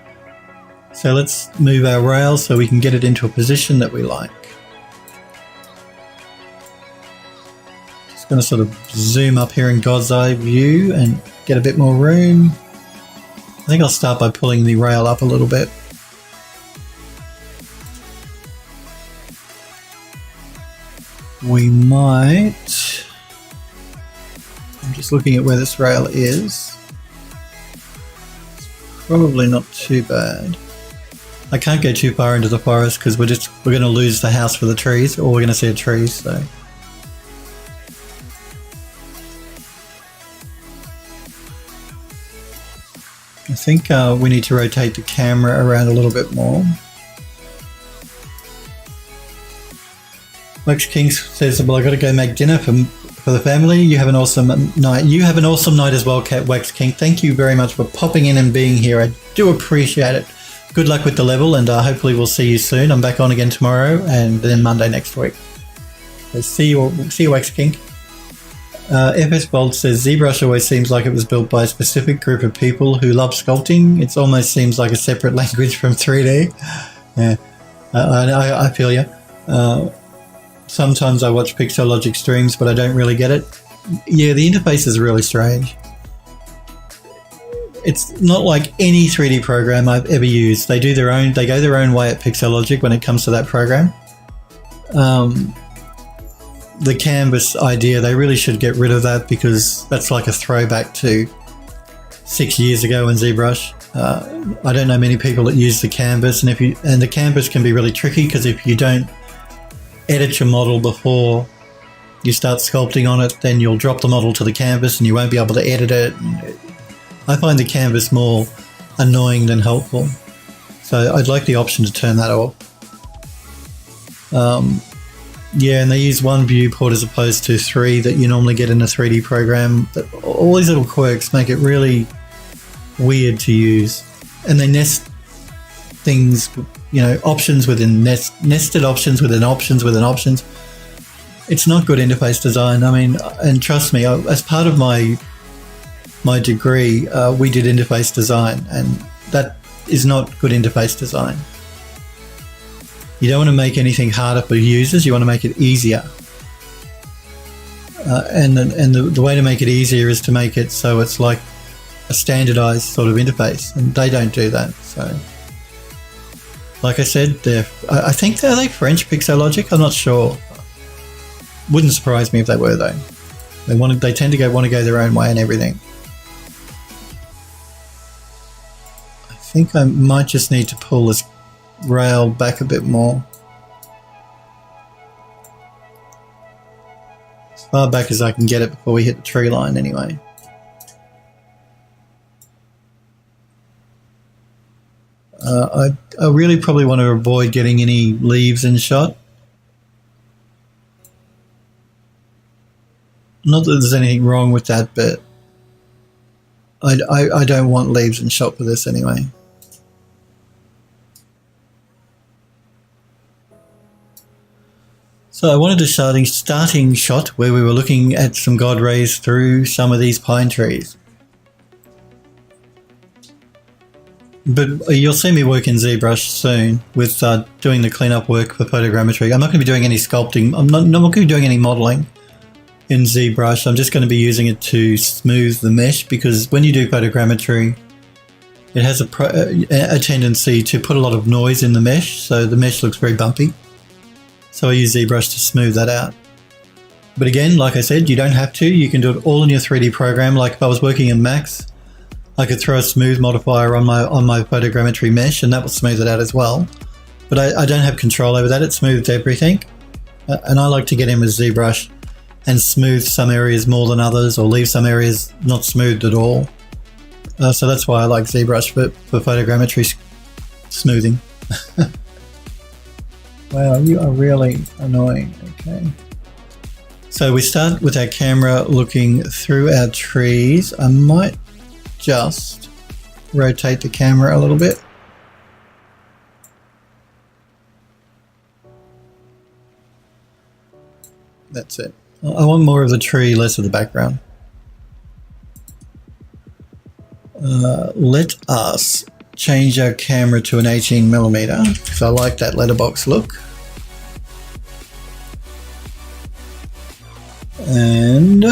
[SPEAKER 1] So let's move our rail so we can get it into a position that we like. Just going to sort of zoom up here in God's eye view and get a bit more room. I think I'll start by pulling the rail up a little bit. We might... I'm just looking at where this rail is. It's probably not too bad. I can't go too far into the forest because we're going to lose the house for the trees, or we're going to see trees. So I think we need to rotate the camera around a little bit more. Wax King says, well, I got to go make dinner for the family. You have an awesome night. You have an awesome night as well, Cat Wax King. Thank you very much for popping in and being here. I do appreciate it. Good luck with the level, and hopefully we'll see you soon. I'm back on again tomorrow and then Monday next week. So see you, Wax King. FS Bolt says, ZBrush always seems like it was built by a specific group of people who love sculpting. It almost seems like a separate language from 3D. Yeah, I feel you. Sometimes I watch Pixologic streams, but I don't really get it. Yeah, the interface is really strange. It's not like any 3D program I've ever used. They go their own way at Pixologic when it comes to that program. The canvas idea, they really should get rid of that because that's like a throwback to 6 years ago in ZBrush. I don't know many people that use the canvas, and the canvas can be really tricky because if you don't edit your model before you start sculpting on it, then you'll drop the model to the canvas and you won't be able to edit it. I find the canvas more annoying than helpful, so I'd like the option to turn that off. Yeah, and they use one viewport as opposed to 3 that you normally get in a 3D program. But all these little quirks make it really weird to use, and they nest things, you know, options within nested options within options within options. It's not good interface design. I mean, and trust me, as part of my degree, we did interface design, and that is not good interface design. You don't want to make anything harder for users, you want to make it easier. And the way to make it easier is to make it so it's like a standardized sort of interface, and they don't do that. So, like I said, I think are they French, Pixologic? I'm not sure. Wouldn't surprise me if they were though. They tend to want to go their own way and everything. I think I might just need to pull this rail back a bit more. As far back as I can get it before we hit the tree line anyway. I really probably want to avoid getting any leaves in shot. Not that there's anything wrong with that, but I don't want leaves in shot for this anyway. So I wanted a starting shot where we were looking at some God rays through some of these pine trees. But you'll see me work in ZBrush soon with doing the cleanup work for photogrammetry. I'm not going to be doing any sculpting. I'm not going to be doing any modeling in ZBrush. I'm just going to be using it to smooth the mesh, because when you do photogrammetry, it has a tendency to put a lot of noise in the mesh, so the mesh looks very bumpy. So I use ZBrush to smooth that out. But again, like I said, you don't have to. You can do it all in your 3D program. Like if I was working in Max, I could throw a smooth modifier on my photogrammetry mesh, and that will smooth it out as well. But I don't have control over that. It smooths everything. And I like to get in with ZBrush and smooth some areas more than others, or leave some areas not smoothed at all. So that's why I like ZBrush for photogrammetry smoothing. Wow, you are really annoying. Okay. So we start with our camera looking through our trees. I might just rotate the camera a little bit. That's it. I want more of the tree, less of the background. Let us change our camera to an 18mm, because I like that letterbox look. And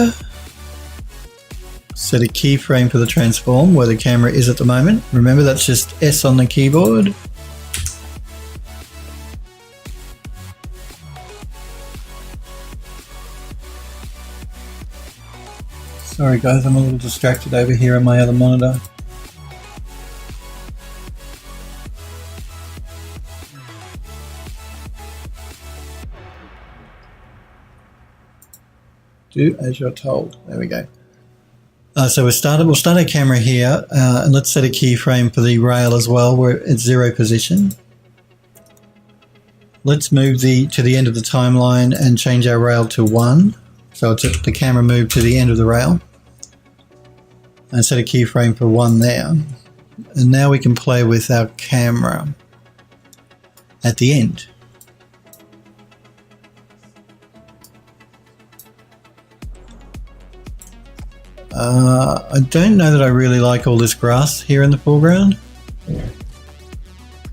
[SPEAKER 1] set a keyframe for the transform where the camera is at the moment. Remember, that's just S on the keyboard. Sorry guys, I'm a little distracted over here on my other monitor. Do as you're told. There we go. So we'll start our camera here, and let's set a keyframe for the rail as well. We're at 0 position. Let's move to the end of the timeline and change our rail to 1. So it's the camera moved to the end of the rail. And set a keyframe for 1 there. And now we can play with our camera at the end. I don't know that I really like all this grass here in the foreground.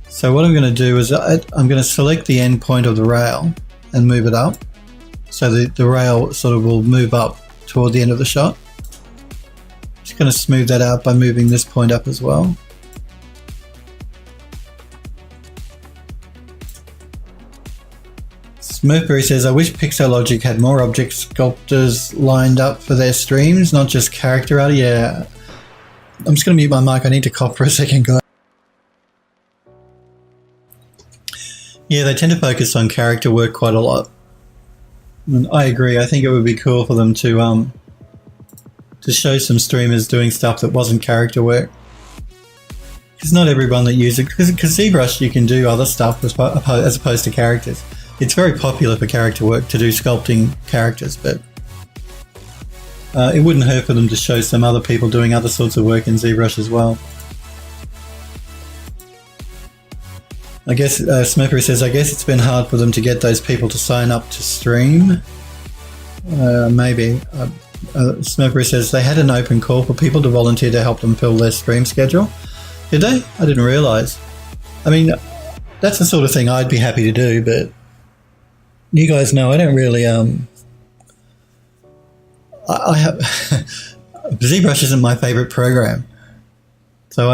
[SPEAKER 1] So what I'm going to do is I'm going to select the end point of the rail and move it up. So the rail sort of will move up toward the end of the shot. Just going to smooth that out by moving this point up as well. Smurfberry says, I wish Pixologic had more object sculptors lined up for their streams, not just character art. Yeah. I'm just going to mute my mic. I need to cough for a second, guys. Yeah, they tend to focus on character work quite a lot. And I agree. I think it would be cool for them to show some streamers doing stuff that wasn't character work. Because not everyone that uses it, because ZBrush you can do other stuff as opposed to characters. It's very popular for character work to do sculpting characters, but it wouldn't hurt for them to show some other people doing other sorts of work in ZBrush as well. I guess Smurfy says, I guess it's been hard for them to get those people to sign up to stream. Maybe. Smurfy says they had an open call for people to volunteer to help them fill their stream schedule. Did they? I didn't realise. I mean, that's the sort of thing I'd be happy to do, but you guys know I don't really, I have, ZBrush isn't my favourite program. So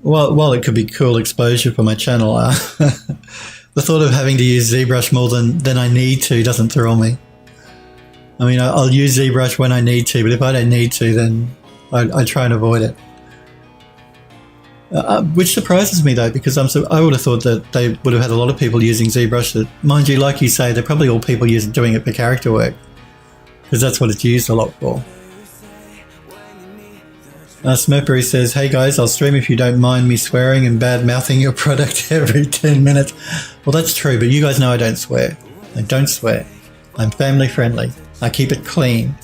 [SPEAKER 1] while it could be cool exposure for my channel, the thought of having to use ZBrush more than I need to doesn't thrill me. I mean, I'll use ZBrush when I need to, but if I don't need to, then I try and avoid it. Which surprises me though, because I would have thought that they would have had a lot of people using ZBrush. That, mind you, like you say, they're probably all people doing it for character work, because that's what it's used a lot for. Smurfberry says, "Hey guys, I'll stream if you don't mind me swearing and bad mouthing your product every 10 minutes." Well, that's true, but you guys know I don't swear. I don't swear. I'm family friendly. I keep it clean.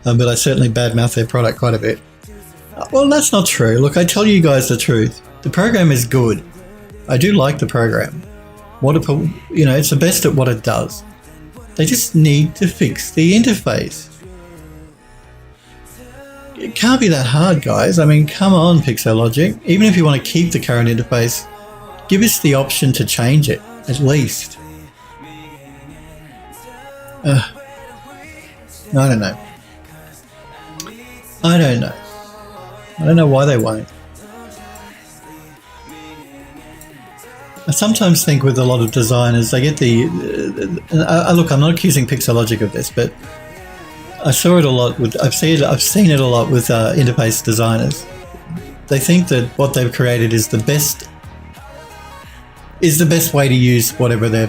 [SPEAKER 1] But I certainly badmouth their product quite a bit. Well, that's not true. Look, I tell you guys the truth. The program is good. I do like the program. It's the best at what it does. They just need to fix the interface. It can't be that hard, guys. I mean, come on, Pixologic. Even if you want to keep the current interface, give us the option to change it, at least. I don't know. I don't know why they won't. I sometimes think with a lot of designers, they get look, I'm not accusing Pixologic of this, but I saw it a lot I've seen it a lot with interface designers. They think that what they've created is the best way to use whatever they're,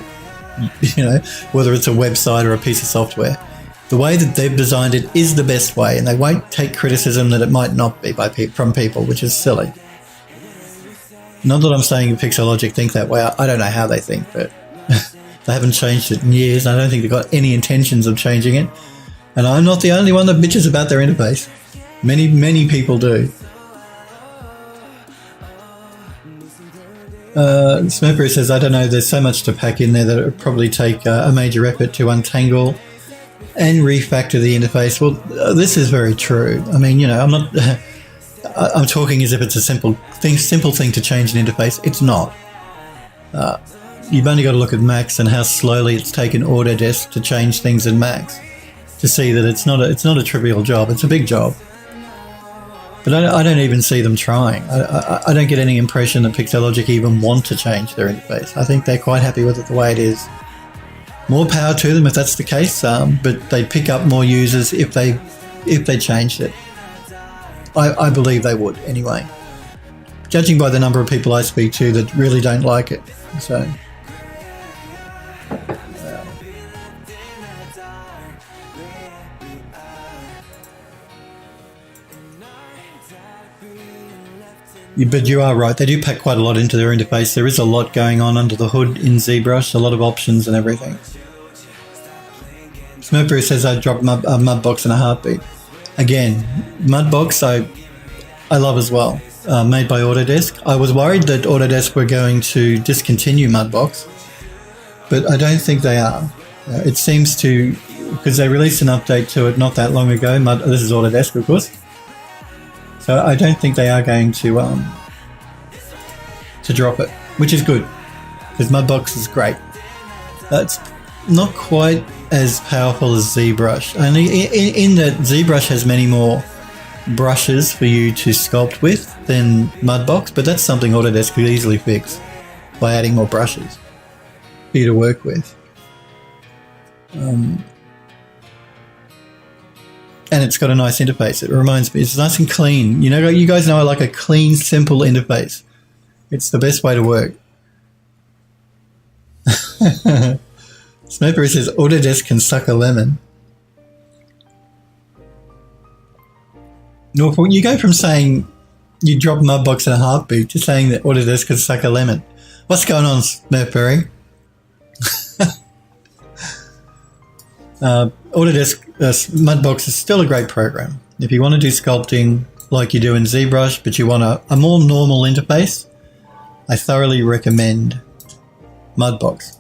[SPEAKER 1] whether it's a website or a piece of software. The way that they've designed it is the best way, and they won't take criticism that it might not be from people, which is silly. Not that I'm saying Pixologic think that way. I don't know how they think, but they haven't changed it in years. I don't think they've got any intentions of changing it. And I'm not the only one that bitches about their interface. Many, many people do. Smurfberry says, "I don't know, there's so much to pack in there that it would probably take a major effort to untangle and refactor the interface." Well, this is very true. I mean, I'm not... I'm talking as if it's a simple thing to change an interface. It's not. You've only got to look at Macs and how slowly it's taken Autodesk to change things in Macs to see that it's not a trivial job. It's a big job. But I don't even see them trying. I don't get any impression that Pixologic even want to change their interface. I think they're quite happy with it the way it is. More power to them if that's the case, but they'd pick up more users if they changed it. I believe they would anyway, judging by the number of people I speak to that really don't like it. So but you are right, they do pack quite a lot into their interface. There is a lot going on under the hood in ZBrush, a lot of options and everything. Smurfberry says, "I'd drop a Mudbox in a heartbeat." Again, Mudbox I love as well, made by Autodesk. I was worried that Autodesk were going to discontinue Mudbox, but I don't think they are. It seems to, because they released an update to it not that long ago. This is Autodesk, of course. So I don't think they are going to drop it, which is good, because Mudbox is great. That's not quite as powerful as ZBrush, only in that ZBrush has many more brushes for you to sculpt with than Mudbox, but that's something Autodesk could easily fix by adding more brushes for you to work with. And it's got a nice interface. It reminds me, it's nice and clean. You guys know I like a clean, simple interface. It's the best way to work. Smurfberry says, "Autodesk can suck a lemon." No, you go from saying you drop Mudbox in a heartbeat to saying that Autodesk can suck a lemon. What's going on, Smurfberry? Autodesk Mudbox is still a great program. If you want to do sculpting like you do in ZBrush, but you want a more normal interface, I thoroughly recommend Mudbox.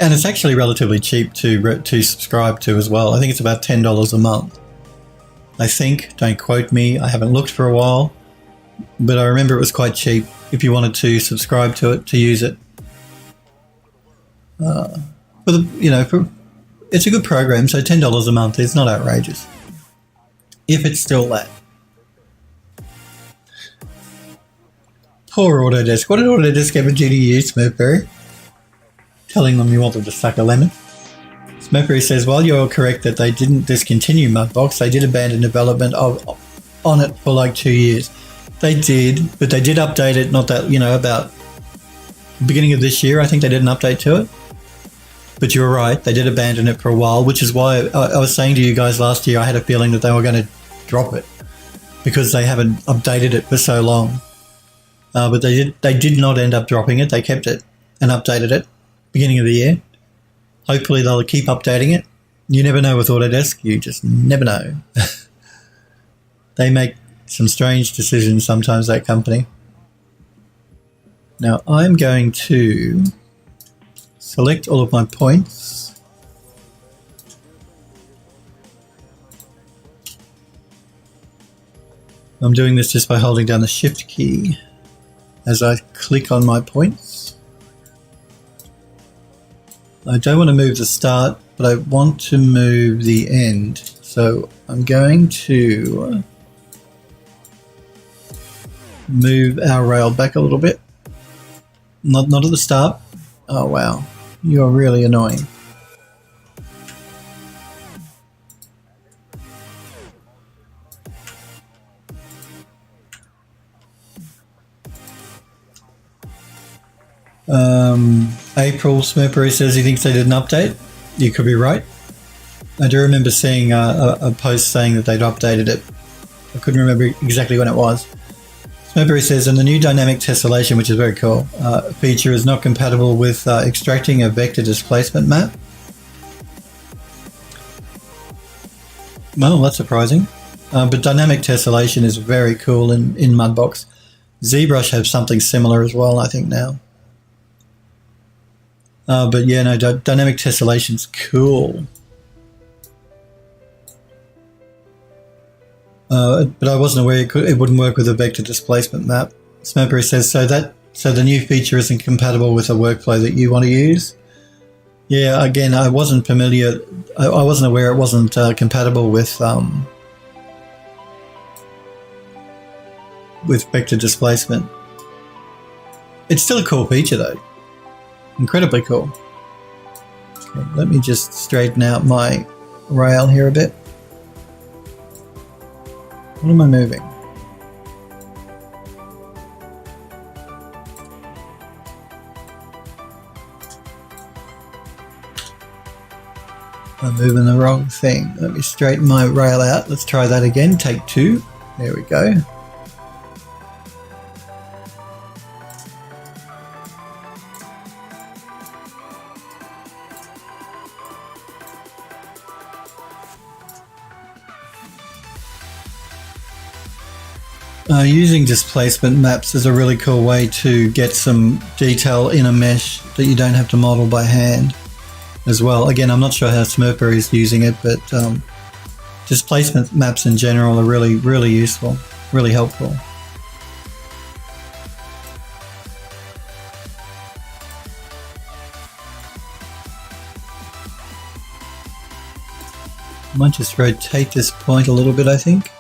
[SPEAKER 1] And it's actually relatively cheap to subscribe to as well. I think it's about $10 a month. I think. Don't quote me. I haven't looked for a while. But I remember it was quite cheap if you wanted to subscribe to it, to use it. It's a good program, so $10 a month is not outrageous. If it's still that. Poor Autodesk. What did Autodesk ever do to you, Smurfberry? Telling them you want them to suck a lemon. Smurfberry says, while you're correct that they didn't discontinue Mudbox, they did abandon development on it for like 2 years. They did, but they did update it, not that, about the beginning of this year, I think they did an update to it. But you're right, they did abandon it for a while, which is why I was saying to you guys last year I had a feeling that they were going to drop it because they haven't updated it for so long. But they did not end up dropping it. They kept it and updated it beginning of the year. Hopefully they'll keep updating it. You never know with Autodesk. You just never know. They make some strange decisions sometimes, that company. Now I'm going to select all of my points. I'm doing this just by holding down the Shift key as I click on my points. I don't want to move the start, but I want to move the end. So I'm going to move our rail back a little bit. Not at the start. Oh wow, you're really annoying. April Smurfberry says he thinks they did an update. You could be right. I do remember seeing a post saying that they'd updated it. I couldn't remember exactly when it was. Smurfberry says, and the new dynamic tessellation, which is very cool, feature is not compatible with extracting a vector displacement map. Well, that's surprising. But dynamic tessellation is very cool in Mudbox. ZBrush have something similar as well, I think, now. But yeah, no, dynamic tessellation's cool. But I wasn't aware it wouldn't work with a vector displacement map. Smurfberry says, so the new feature isn't compatible with a workflow that you want to use. Yeah, again, I wasn't familiar. I wasn't aware it wasn't compatible with vector displacement. It's still a cool feature though. Incredibly cool. Okay, let me just straighten out my rail here a bit. What am I moving? I'm moving the wrong thing. Let me straighten my rail out. Let's try that again. Take 2. There we go. Using displacement maps is a really cool way to get some detail in a mesh that you don't have to model by hand as well. Again, I'm not sure how Smurfberry is using it, but displacement maps in general are really, really useful, really helpful. I might just rotate this point a little bit, I think.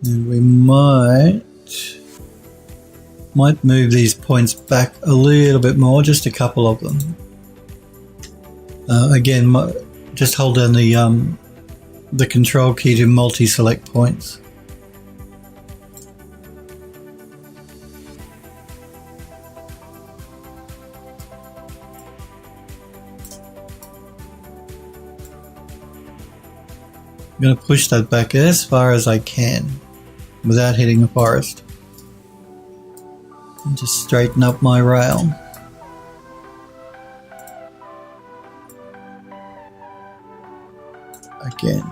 [SPEAKER 1] And we might move these points back a little bit more, just a couple of them. Again, just hold down the control key to multi-select points. I'm going to push that back as far as I can without hitting a forest. And just straighten up my rail. Again,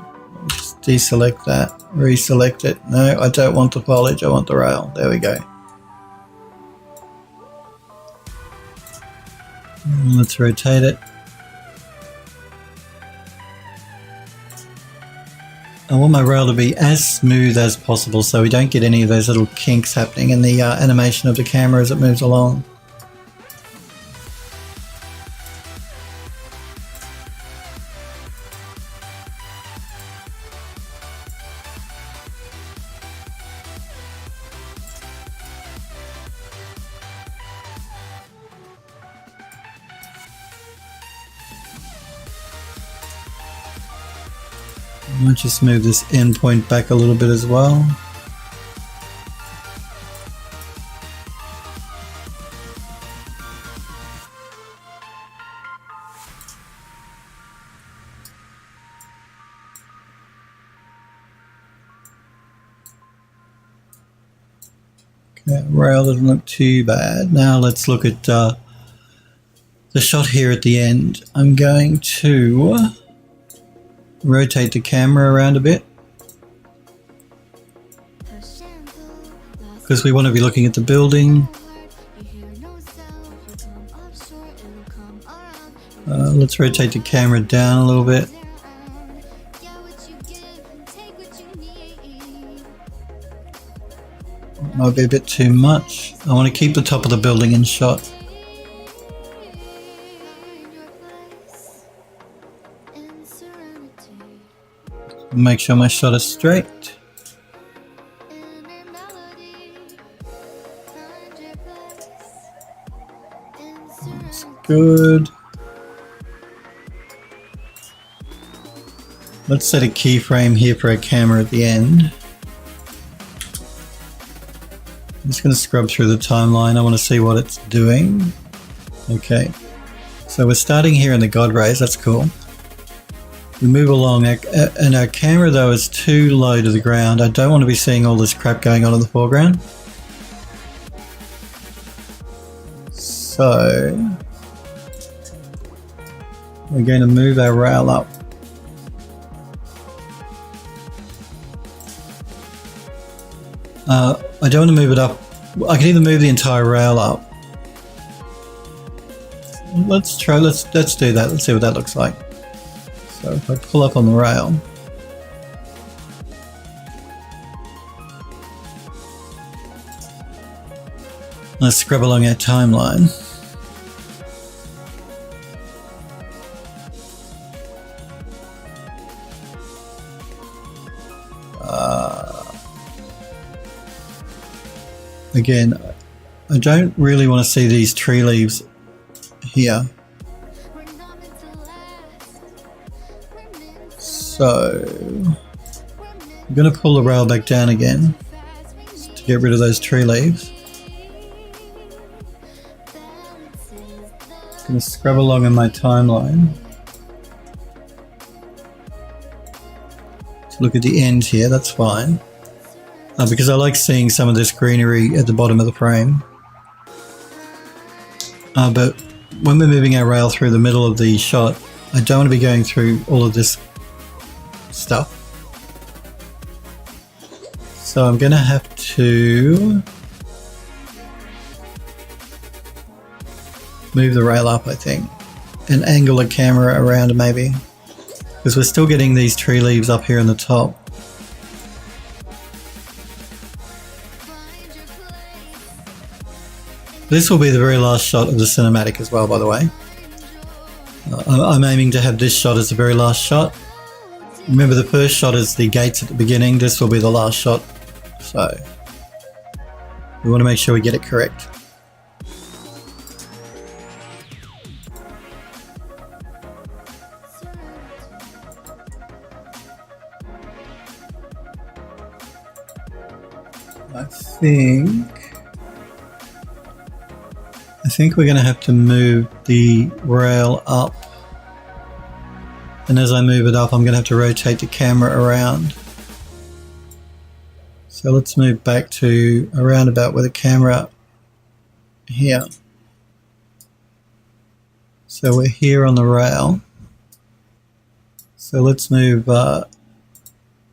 [SPEAKER 1] just deselect that, reselect it. No, I don't want the foliage, I want the rail. There we go. Let's rotate it. I want my rail to be as smooth as possible so we don't get any of those little kinks happening in the animation of the camera as it moves along. I might just move this endpoint back a little bit as well. Okay, rail doesn't look too bad. Now let's look at the shot here at the end. I'm going to rotate the camera around a bit because we want to be looking at the building. Let's rotate the camera down a little bit. Might be a bit too much. I want to keep the top of the building in shot. Make sure my shot is straight. That's good. Let's set a keyframe here for a camera at the end. I'm just going to scrub through the timeline. I want to see what it's doing. Okay, so we're starting here in the God rays. That's cool. We move along, and our camera though is too low to the ground. I don't want to be seeing all this crap going on in the foreground. So we're going to move our rail up. I don't want to move it up. I can either move the entire rail up. Let's do that. Let's see what that looks like. So if I pull up on the rail, let's scrub along our timeline. Again, I don't really want to see these tree leaves here. So I'm going to pull the rail back down again to get rid of those tree leaves. I'm going to scrub along in my timeline to look at the end here. That's fine. Because I like seeing some of this greenery at the bottom of the frame. But when we're moving our rail through the middle of the shot, I don't want to be going through all of this stuff. So I'm going to have to move the rail up, I think, and angle the camera around maybe, because we're still getting these tree leaves up here in the top. This will be the very last shot of the cinematic as well, by the way. I'm aiming to have this shot as the very last shot. Remember, the first shot is the gates at the beginning. This will be the last shot. So we want to make sure we get it correct. I think we're going to have to move the rail up, and as I move it up I'm going to have to rotate the camera around. So let's move back to around about where the camera here. So we're here on the rail. So let's move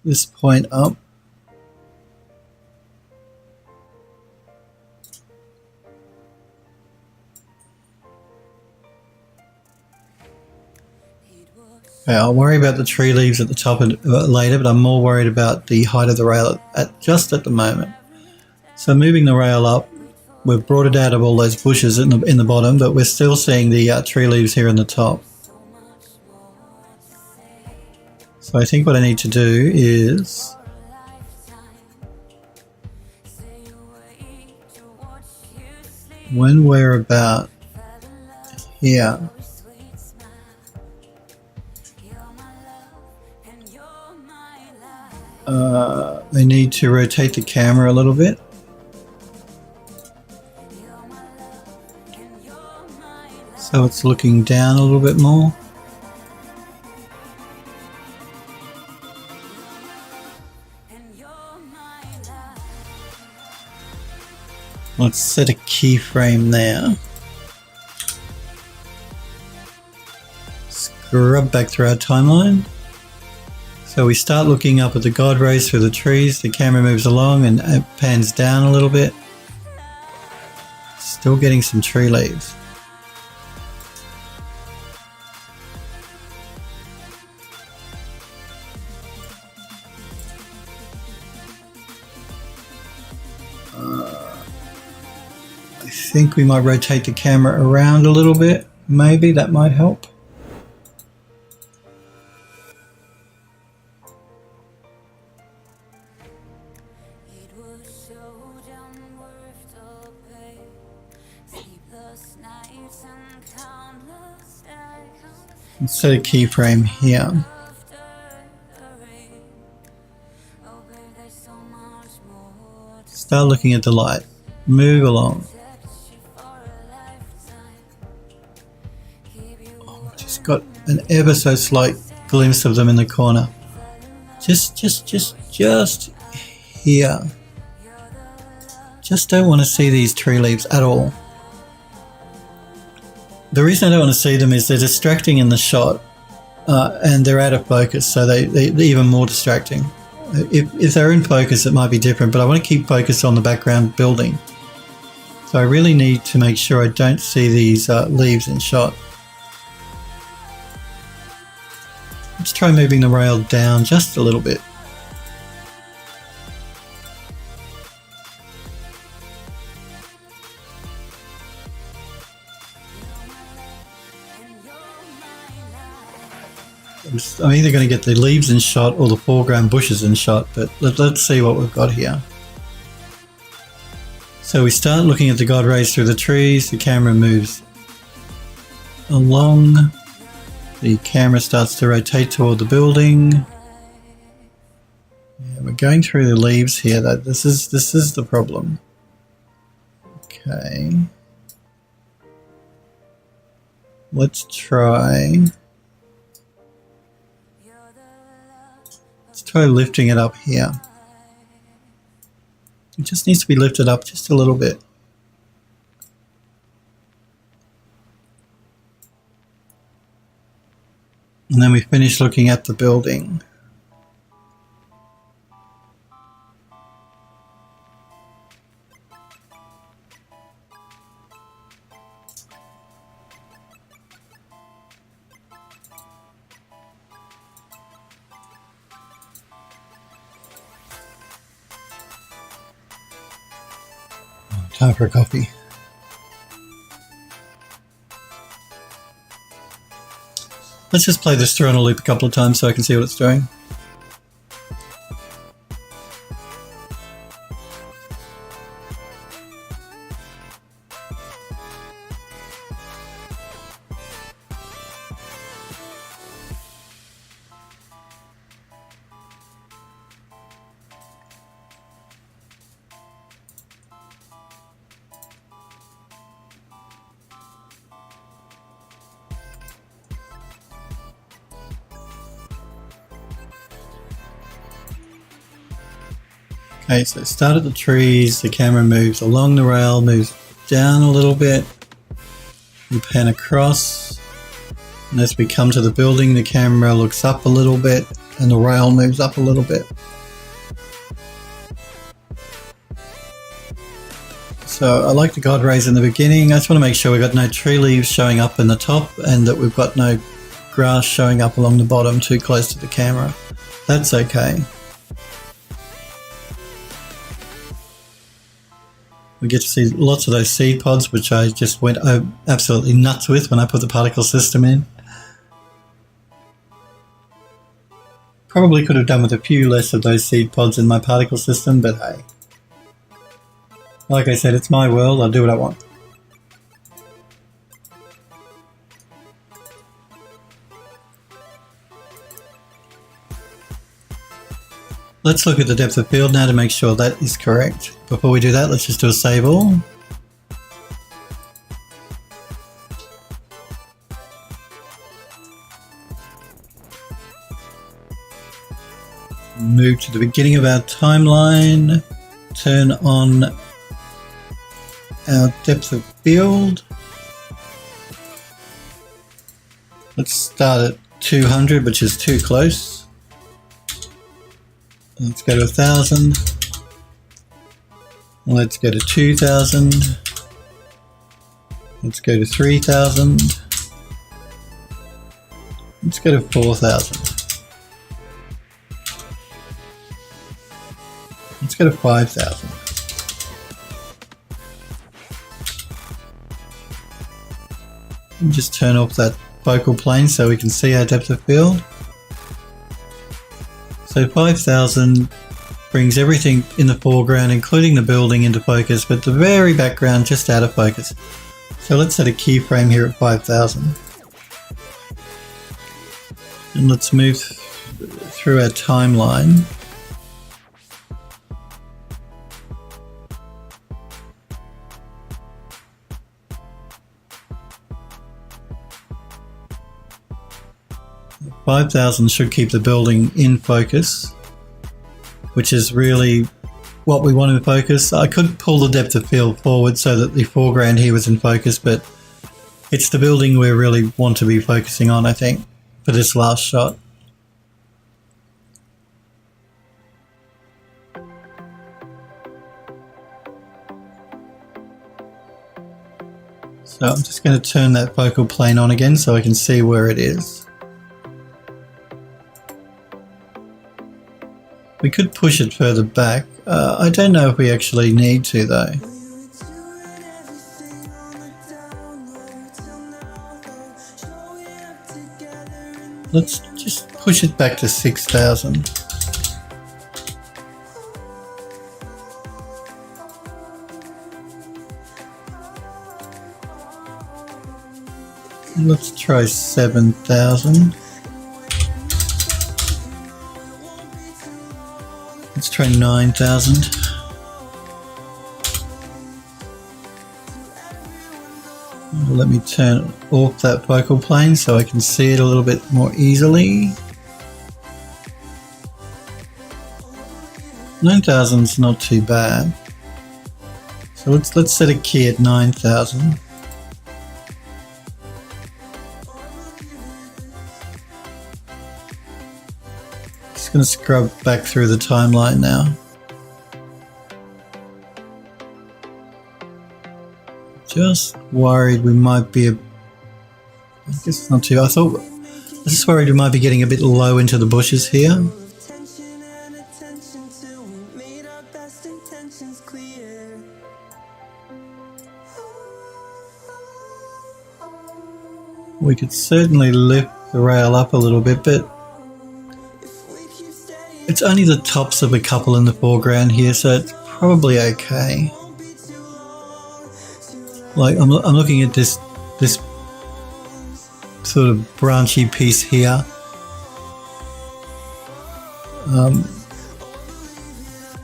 [SPEAKER 1] this point up. Okay, I'll worry about the tree leaves at the top later, but I'm more worried about the height of the rail just at the moment. So moving the rail up, we've brought it out of all those bushes in the bottom, but we're still seeing the tree leaves here in the top. So I think what I need to do is when we're about here, I need to rotate the camera a little bit. So it's looking down a little bit more. Let's set a keyframe there. Scrub back through our timeline. So we start looking up at the God rays through the trees. The camera moves along and it pans down a little bit. Still getting some tree leaves. I think we might rotate the camera around a little bit. Maybe that might help. Let's set a keyframe here. Start looking at the light. Move along. Oh, just got an ever so slight glimpse of them in the corner. Just here. Just don't want to see these tree leaves at all. The reason I don't want to see them is they're distracting in the shot, and they're out of focus, so they're even more distracting. If they're in focus, it might be different, but I want to keep focus on the background building. So I really need to make sure I don't see these leaves in shot. Let's try moving the rail down just a little bit. I'm either going to get the leaves in shot or the foreground bushes in shot, but let's see what we've got here. So we start looking at the God rays through the trees, the camera moves along, the camera starts to rotate toward the building. Yeah, we're going through the leaves here. This is the problem. Okay. Let's try lifting it up here. It just needs to be lifted up just a little bit. And then we finish looking at the building. Time for a coffee. Let's just play this through on a loop a couple of times so I can see what it's doing. Okay, so start at the trees, the camera moves along the rail, moves down a little bit, we pan across, and as we come to the building, the camera looks up a little bit, and the rail moves up a little bit. So I like the God rays in the beginning. I just want to make sure we've got no tree leaves showing up in the top and that we've got no grass showing up along the bottom too close to the camera. That's okay. We get to see lots of those seed pods, which I just went absolutely nuts with when I put the particle system in. Probably could have done with a few less of those seed pods in my particle system, but hey. Like I said, it's my world, I'll do what I want. Let's look at the depth of field now to make sure that is correct. Before we do that, let's just do a save all. Move to the beginning of our timeline. Turn on our depth of field. Let's start at 200, which is too close. Let's go to 1,000. Let's go to 2,000. Let's go to 3,000. Let's go to 4,000. Let's go to 5,000. And just turn off that focal plane so we can see our depth of field. So 5,000 brings everything in the foreground, including the building, into focus, but the very background just out of focus. So let's set a keyframe here at 5,000. And let's move through our timeline. $5,000 should keep the building in focus, which is really what we want in focus. I could pull the depth of field forward so that the foreground here was in focus, but it's the building we really want to be focusing on, I think, for this last shot. So I'm just going to turn that focal plane on again so I can see where it is. We could push it further back. I don't know if we actually need to though. Let's just push it back to 6,000. Let's try 7,000. Let's try 9,000. Let me turn off that focal plane so I can see it a little bit more easily. 9,000 is not too bad. So let's set a key at 9,000. Just going to scrub back through the timeline now. Just worried we might be I guess not too. I was just worried we might be getting a bit low into the bushes here. We could certainly lift the rail up a little bit, but it's only the tops of a couple in the foreground here, so it's probably okay. Like I'm looking at this sort of branchy piece here.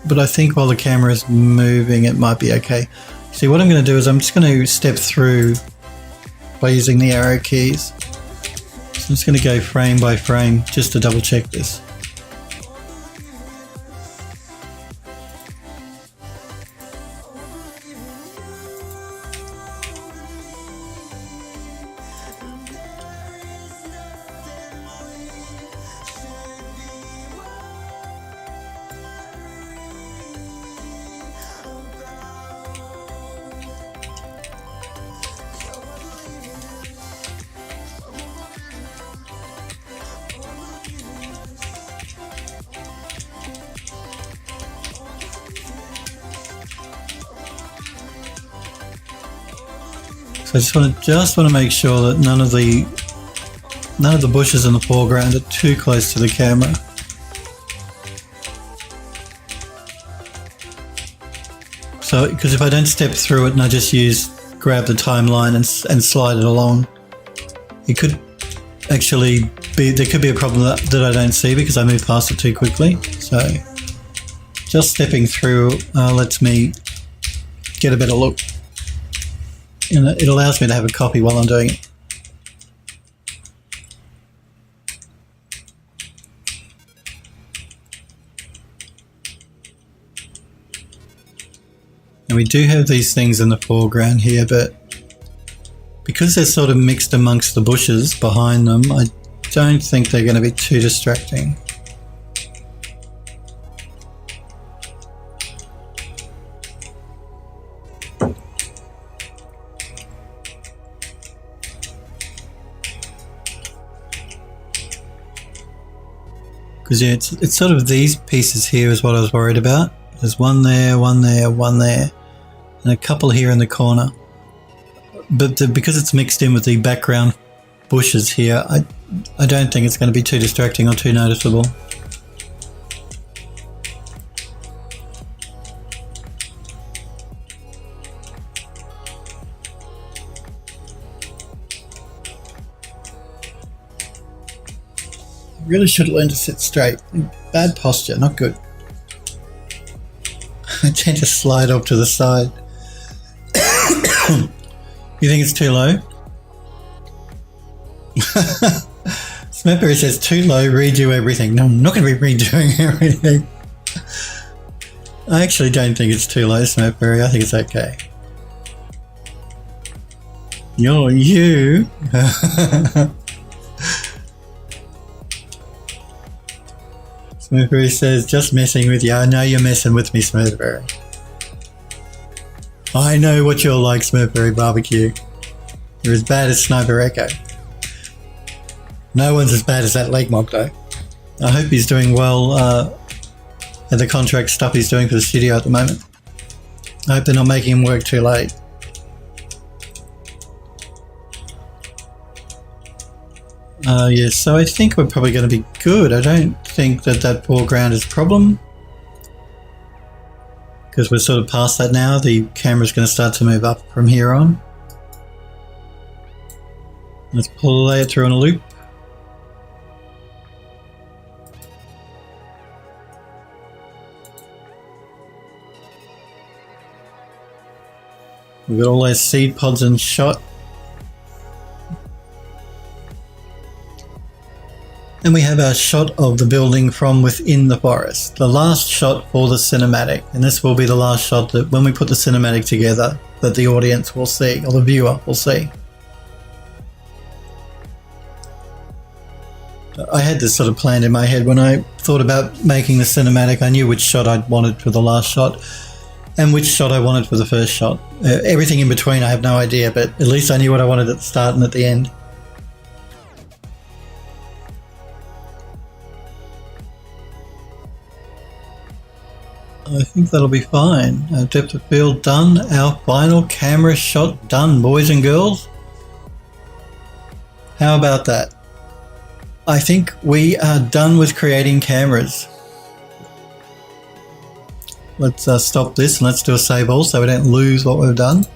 [SPEAKER 1] But I think while the camera is moving, it might be okay. See, what I'm going to do is I'm just going to step through by using the arrow keys. So I'm just going to go frame by frame just to double check this. So I just want to make sure that none of the bushes in the foreground are too close to the camera. So, because if I don't step through it and I just grab the timeline and slide it along, it could actually there could be a problem that I don't see because I move past it too quickly. So just stepping through lets me get a better look. And it allows me to have a copy while I'm doing it. And we do have these things in the foreground here, but because they're sort of mixed amongst the bushes behind them, I don't think they're going to be too distracting. Because yeah, it's sort of these pieces here is what I was worried about. There's one there, one there, one there, and a couple here in the corner. But because it's mixed in with the background bushes here, I don't think it's going to be too distracting or too noticeable. Really should learn to sit straight. Bad posture, not good. I tend to slide off to the side. You think it's too low? Smetberry says too low, redo everything. No, I'm not going to be redoing everything. I actually don't think it's too low, Smetberry. I think it's okay. You. Smoothberry says, just messing with you. I know you're messing with me, Smoothberry. I know what you're like, Smoothberry Barbecue. You're as bad as Sniper Echo. No one's as bad as that Lake Mock, though. I hope he's doing well at the contract stuff he's doing for the studio at the moment. I hope they're not making him work too late. Yes, so I think we're probably going to be good. I don't think that foreground is a problem. Because we're sort of past that now. The camera's going to start to move up from here on. Let's play it through in a loop. We've got all those seed pods in shot. And we have our shot of the building from within the forest. The last shot for the cinematic. And this will be the last shot that when we put the cinematic together, that the audience will see, or the viewer will see. I had this sort of planned in my head when I thought about making the cinematic. I knew which shot I'd wanted for the last shot and which shot I wanted for the first shot. Everything in between I have no idea, but at least I knew what I wanted at the start and at the end. I think that'll be fine. Our depth of field done. Our final camera shot done, boys and girls. How about that? I think we are done with creating cameras. Let's stop this and let's do a save all so we don't lose what we've done.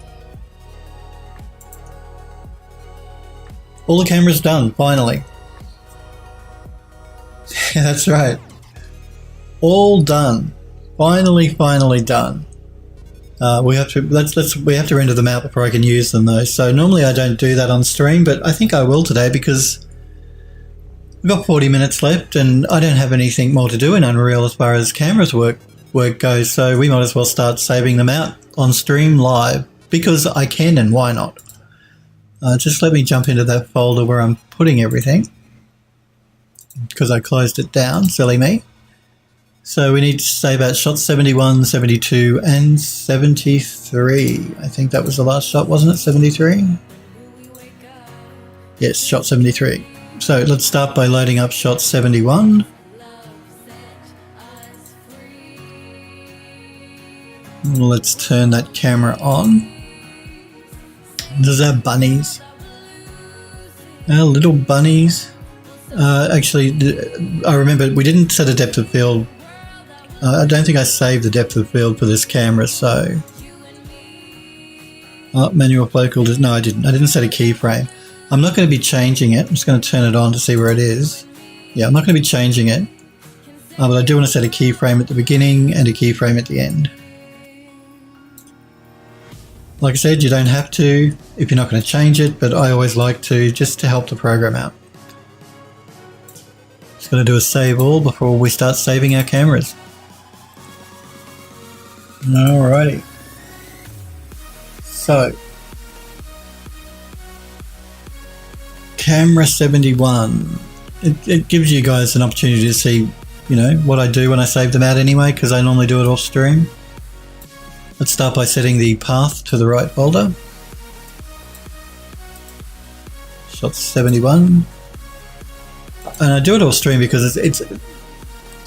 [SPEAKER 1] All the cameras done, finally. Yeah, that's right. All done. Finally done. We have to render them out before I can use them though. So normally I don't do that on stream, but I think I will today because we've got 40 minutes left and I don't have anything more to do in Unreal as far as cameras work goes. So we might as well start saving them out on stream live because I can and why not? Just let me jump into that folder where I'm putting everything because I closed it down, silly me. So we need to save out shots 71, 72 and 73. I think that was the last shot, wasn't it? 73? Yes, shot 73. So let's start by loading up shot 71. Let's turn that camera on. Does that have bunnies? Little bunnies. Actually, I remember we didn't set a depth of field. I don't think I saved the depth of field for this camera, so... manual focal... No, I didn't. I didn't set a keyframe. I'm not going to be changing it. I'm just going to turn it on to see where it is. Yeah, I'm not going to be changing it. But I do want to set a keyframe at the beginning and a keyframe at the end. Like I said, you don't have to if you're not going to change it, but I always like to, just to help the program out. Just going to do a save all before we start saving our cameras. Alrighty. So, camera 71. It gives you guys an opportunity to see, you know, what I do when I save them out anyway, because I normally do it off stream. Let's start by setting the path to the right folder. Shot 71. And I do it off stream because it's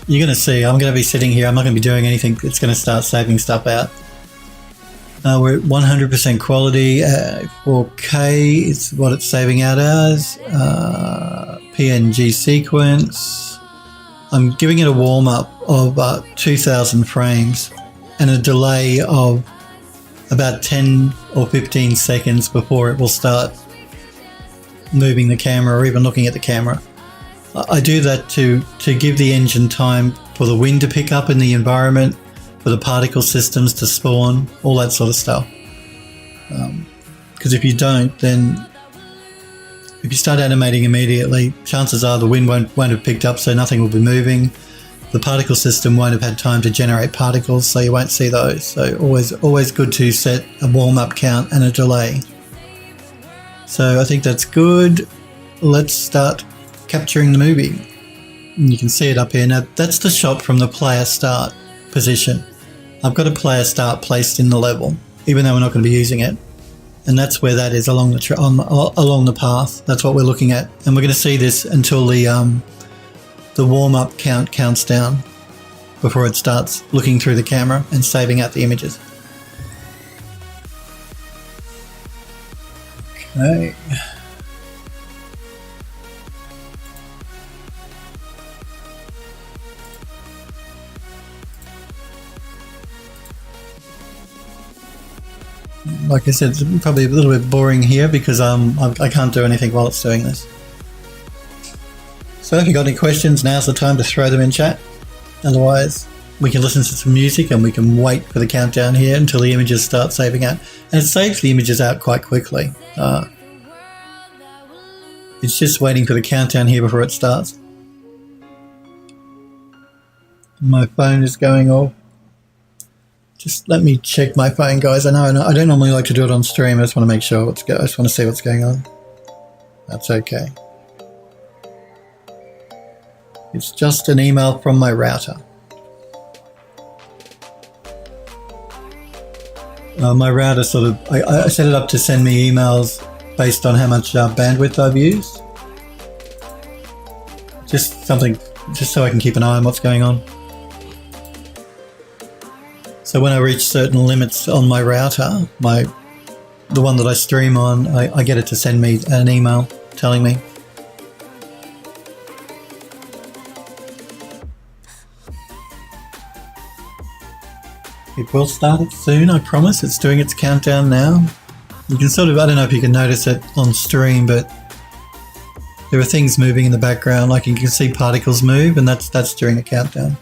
[SPEAKER 1] you're going to see, I'm going to be sitting here, I'm not going to be doing anything, it's going to start saving stuff out. We're at 100% quality, 4K, it's what it's saving out as, PNG sequence. I'm giving it a warm-up of 2,000 frames and a delay of about 10 or 15 seconds before it will start moving the camera or even looking at the camera. I do that to give the engine time for the wind to pick up in the environment, for the particle systems to spawn, all that sort of stuff. Because if you don't, then if you start animating immediately, chances are the wind won't have picked up, so nothing will be moving. The particle system won't have had time to generate particles, so you won't see those. So always good to set a warm-up count and a delay. So I think that's good. Let's start capturing the movie. And you can see it up here. Now that's the shot from the player start position. I've got a player start placed in the level, even though we're not going to be using it. And that's where that is along the path. That's what we're looking at. And we're going to see this until the warm-up count counts down before it starts looking through the camera and saving out the images. Okay. Like I said, it's probably a little bit boring here because I can't do anything while it's doing this. So if you've got any questions, now's the time to throw them in chat. Otherwise, we can listen to some music and we can wait for the countdown here until the images start saving out. And it saves the images out quite quickly. It's just waiting for the countdown here before it starts. My phone is going off. Just let me check my phone, guys. I know I don't normally like to do it on stream. I just want to make sure I just want to see what's going on. That's okay. It's just an email from my router. My router I set it up to send me emails based on how much bandwidth I've used. Just so I can keep an eye on what's going on. So when I reach certain limits on my router, the one that I stream on, I get it to send me an email telling me. It will start it soon, I promise. It's doing its countdown now. You can I don't know if you can notice it on stream, but there are things moving in the background, like you can see particles move, and that's during the countdown.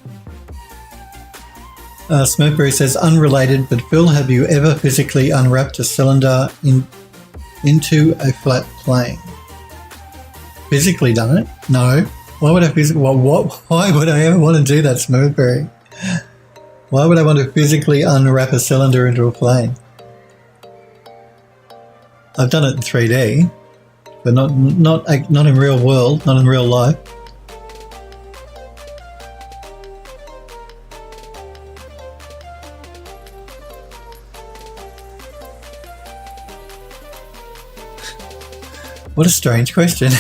[SPEAKER 1] Smokeberry says, unrelated, but Phil, have you ever physically unwrapped a cylinder into a flat plane? Physically done it? No. Why would I why would I ever want to do that, Smokeberry? Why would I want to physically unwrap a cylinder into a plane? I've done it in 3D, but not in real world, not in real life. What a strange question.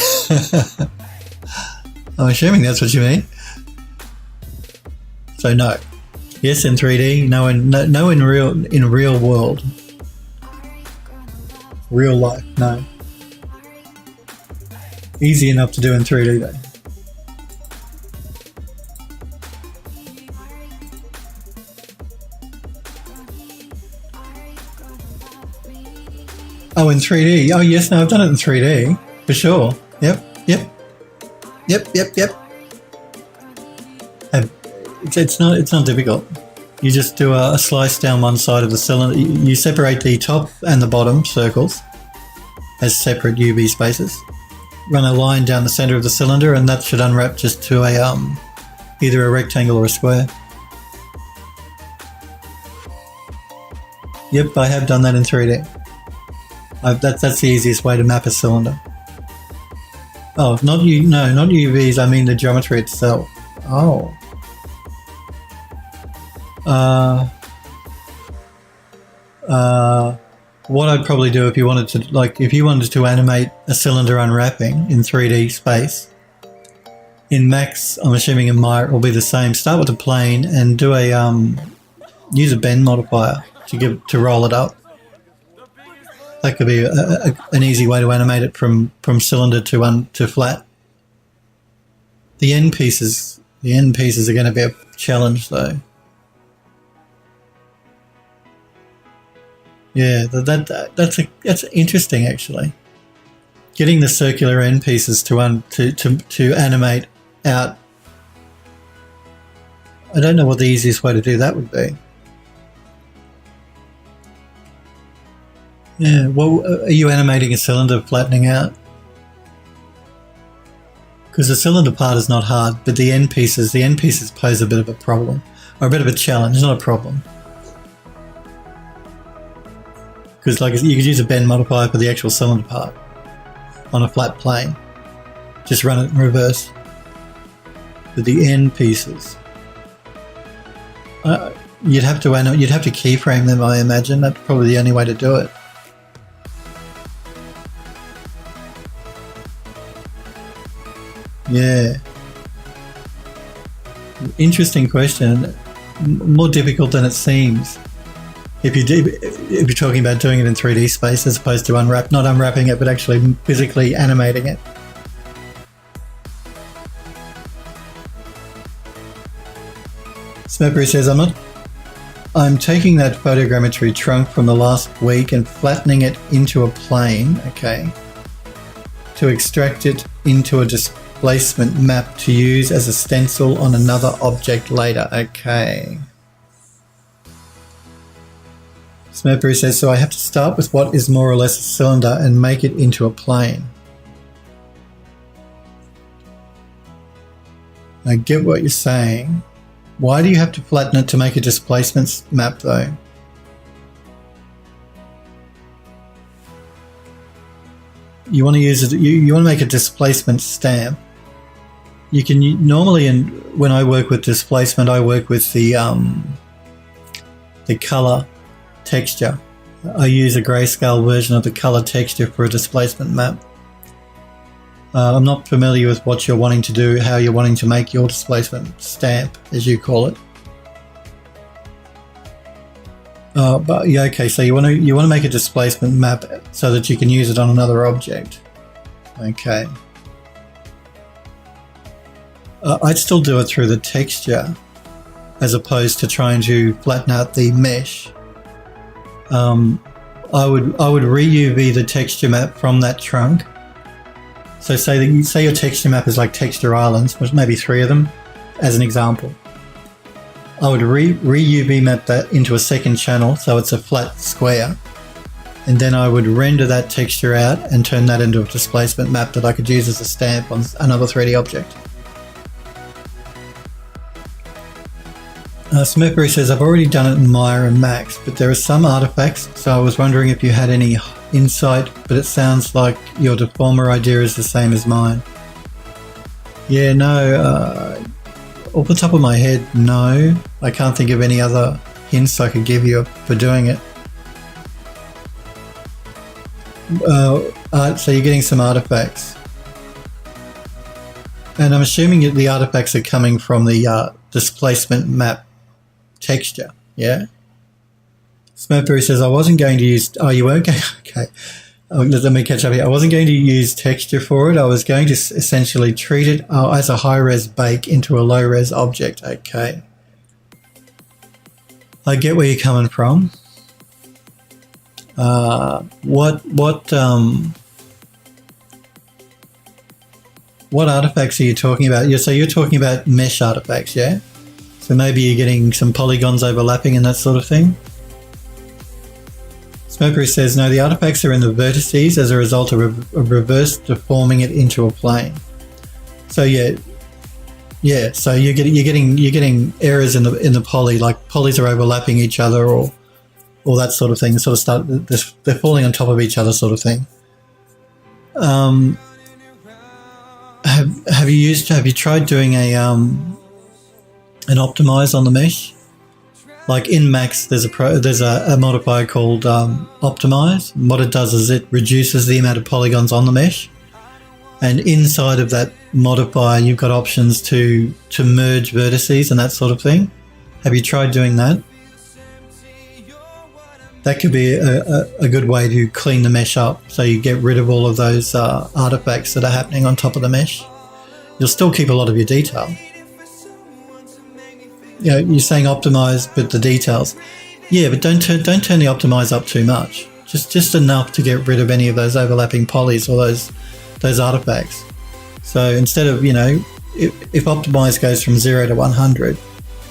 [SPEAKER 1] I'm assuming that's what you mean. So no. Yes, in 3D. No in real world. Real life, no. Easy enough to do in 3D though. Oh, in 3D. Oh, yes, no, I've done it in 3D for sure. Yep. And it's not difficult. You just do a slice down one side of the cylinder. You separate the top and the bottom circles as separate UV spaces. Run a line down the center of the cylinder, and that should unwrap just to either a rectangle or a square. Yep, I have done that in 3D. That's the easiest way to map a cylinder. Oh, not UVs. I mean the geometry itself. Oh. What I'd probably do if you wanted to animate a cylinder unwrapping in 3D space, in Max, I'm assuming in Maya it will be the same. Start with a plane and do use a bend modifier to roll it up. That could be an easy way to animate it from cylinder to flat. The end pieces are going to be a challenge though. Yeah, that's interesting actually. Getting the circular end pieces to animate out. I don't know what the easiest way to do that would be. Yeah, well, are you animating a cylinder flattening out? Because the cylinder part is not hard, but the end pieces pose a bit of a problem, or a bit of a challenge, not a problem. Because you could use a bend modifier for the actual cylinder part on a flat plane. Just run it in reverse. But the end pieces, you'd have to keyframe them. I imagine that's probably the only way to do it. Yeah. Interesting question. More difficult than it seems. If you're talking about doing it in 3D space as opposed to not unwrapping it, but actually physically animating it. Smurpery says, I'm taking that photogrammetry trunk from the last week and flattening it into a plane, okay, to extract it into a displacement map to use as a stencil on another object later, okay. Smurpery says, so I have to start with what is more or less a cylinder and make it into a plane. I get what you're saying. Why do you have to flatten it to make a displacement map though? You want to use it, you want to make a displacement stamp. You can normally, when I work with displacement, I work with the color texture. I use a grayscale version of the color texture for a displacement map. I'm not familiar with what you're wanting to do, how you're wanting to make your displacement stamp, as you call it. But yeah, okay. So you want to make a displacement map so that you can use it on another object. Okay. I'd still do it through the texture, as opposed to trying to flatten out the mesh. I would re-UV the texture map from that trunk. So say your texture map is like texture islands, which maybe 3 of them, as an example. I would re-UV map that into a second channel, so it's a flat square, and then I would render that texture out and turn that into a displacement map that I could use as a stamp on another 3D object. Smurpery says, I've already done it in Maya and Max, but there are some artifacts, so I was wondering if you had any insight, but it sounds like your deformer idea is the same as mine. Yeah, no, off the top of my head, no. I can't think of any other hints I could give you for doing it. So you're getting some artifacts. And I'm assuming the artifacts are coming from the displacement map texture, yeah? Smurpery says, I wasn't going to use... Oh, you weren't going... Okay. Let me catch up here. I wasn't going to use texture for it. I was going to essentially treat it as a high-res bake into a low-res object. Okay. I get where you're coming from. What artifacts are you talking about? So you're talking about mesh artifacts, yeah? So maybe you're getting some polygons overlapping and that sort of thing? Smokery says, no, the artifacts are in the vertices as a result of reverse deforming it into a plane. So yeah. So you're getting errors in the poly, like polys are overlapping each other or that sort of thing. Sort of they're falling on top of each other, sort of thing. Have you tried doing an optimize on the mesh? Like in Max, there's a modifier called optimize. And what it does is it reduces the amount of polygons on the mesh, and inside of that modifier, you've got options to merge vertices and that sort of thing. Have you tried doing that? That could be a good way to clean the mesh up, so you get rid of all of those artifacts that are happening on top of the mesh. You'll still keep a lot of your detail. You know, you're saying optimize, but the details. Yeah, but don't turn the optimize up too much. Just enough to get rid of any of those overlapping polys or those artifacts. So instead of, if optimize goes from 0 to 100,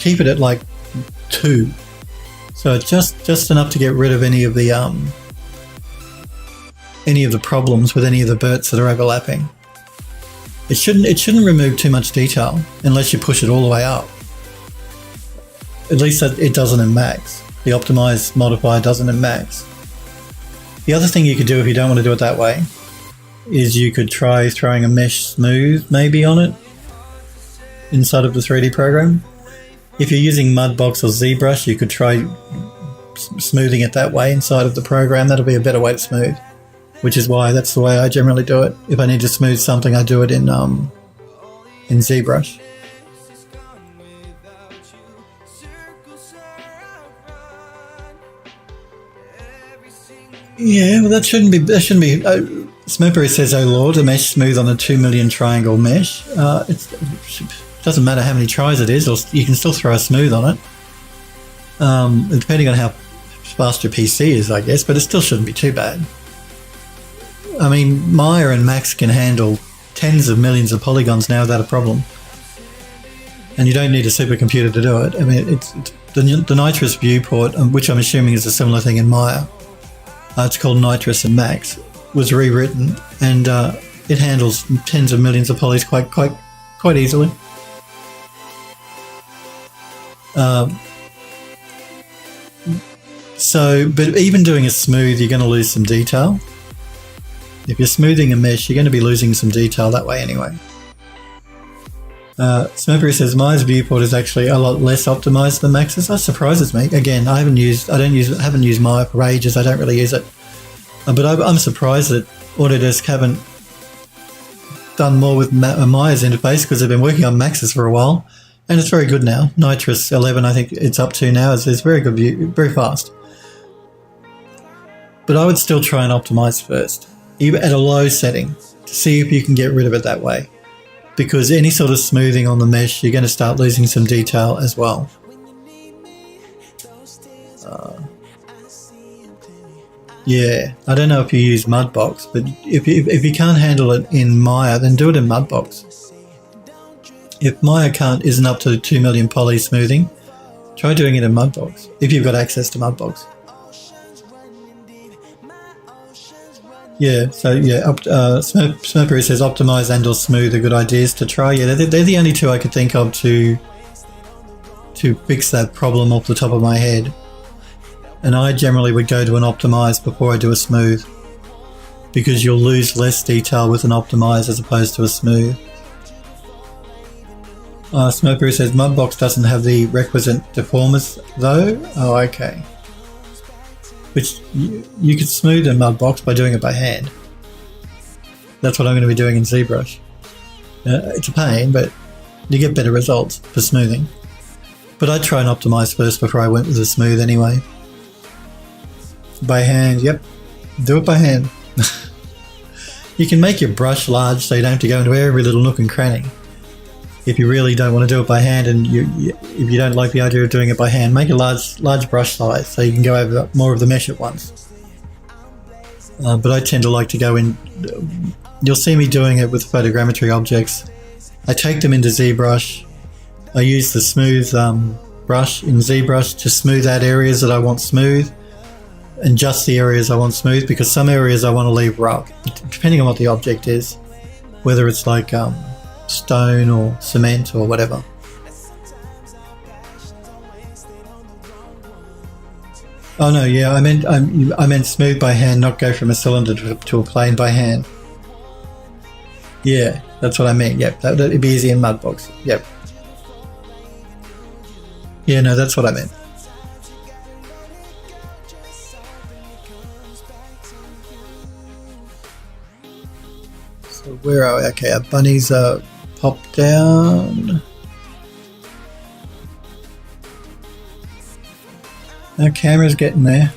[SPEAKER 1] keep it at like 2. So it's just enough to get rid of any of the problems with any of the verts that are overlapping. It shouldn't remove too much detail unless you push it all the way up. At least it doesn't in Max. The optimize modifier doesn't in Max. The other thing you could do if you don't want to do it that way is you could try throwing a mesh smooth maybe on it inside of the 3D program. If you're using Mudbox or ZBrush, you could try smoothing it that way inside of the program. That'll be a better way to smooth, which is why that's the way I generally do it. If I need to smooth something, I do it in ZBrush. Yeah, well, that shouldn't be. Smokeberry says, "Oh Lord, the mesh smooth on a 2 million triangle mesh. It doesn't matter how many tries it is, or you can still throw a smooth on it. Depending on how fast your PC is, I guess, but it still shouldn't be too bad. I mean, Maya and Max can handle tens of millions of polygons now without a problem, and you don't need a supercomputer to do it. I mean, it's the Nitrous viewport, which I'm assuming is a similar thing in Maya. It's called Nitrous and Max. Was rewritten, and it handles tens of millions of polys quite easily. But even doing a smooth, you're going to lose some detail. If you're smoothing a mesh, you're going to be losing some detail that way anyway. Smokeberry says Maya's viewport is actually a lot less optimized than Max's. That surprises me. Again, I haven't used Maya for ages. I don't really use it, but I'm surprised that Autodesk haven't done more with Maya's interface, because they've been working on Max's for a while, and it's very good now. Nitrous 11, I think it's up to now. It's very good view, very fast. But I would still try and optimize first, even at a low setting, to see if you can get rid of it that way. Because any sort of smoothing on the mesh, you're going to start losing some detail as well. Yeah, I don't know if you use Mudbox, but if you can't handle it in Maya, then do it in Mudbox. If Maya isn't up to 2 million poly smoothing, try doing it in Mudbox, if you've got access to Mudbox. Yeah, so yeah, Smokeberry says optimize and or smooth are good ideas to try. Yeah, they're the only two I could think of to fix that problem off the top of my head. And I generally would go to an optimize before I do a smooth, because you'll lose less detail with an optimize as opposed to a smooth. Smokeberry says Mudbox doesn't have the requisite deformers though. Oh, okay. Which you could smooth in Mudbox by doing it by hand. That's what I'm going to be doing in ZBrush. It's a pain, but you get better results for smoothing. But I'd try and optimize first before I went with the smooth anyway. By hand, yep. Do it by hand. You can make your brush large so you don't have to go into every little nook and cranny. If you really don't want to do it by hand, and if you don't like the idea of doing it by hand, make a large brush size so you can go over more of the mesh at once. But I tend to like to go in. You'll see me doing it with photogrammetry objects. I take them into ZBrush. I use the smooth brush in ZBrush to smooth out areas that I want smooth, and just the areas I want smooth, because some areas I want to leave rough, depending on what the object is, whether it's like stone or cement or whatever. Oh no, yeah, I meant smooth by hand, not go from a cylinder to a plane by hand. Yeah, that's what I meant. Yep, that'd be easy in Mudbox. Yep. Yeah, no, that's what I meant. So where are we? Okay, our bunnies are popped down. Our camera's getting there.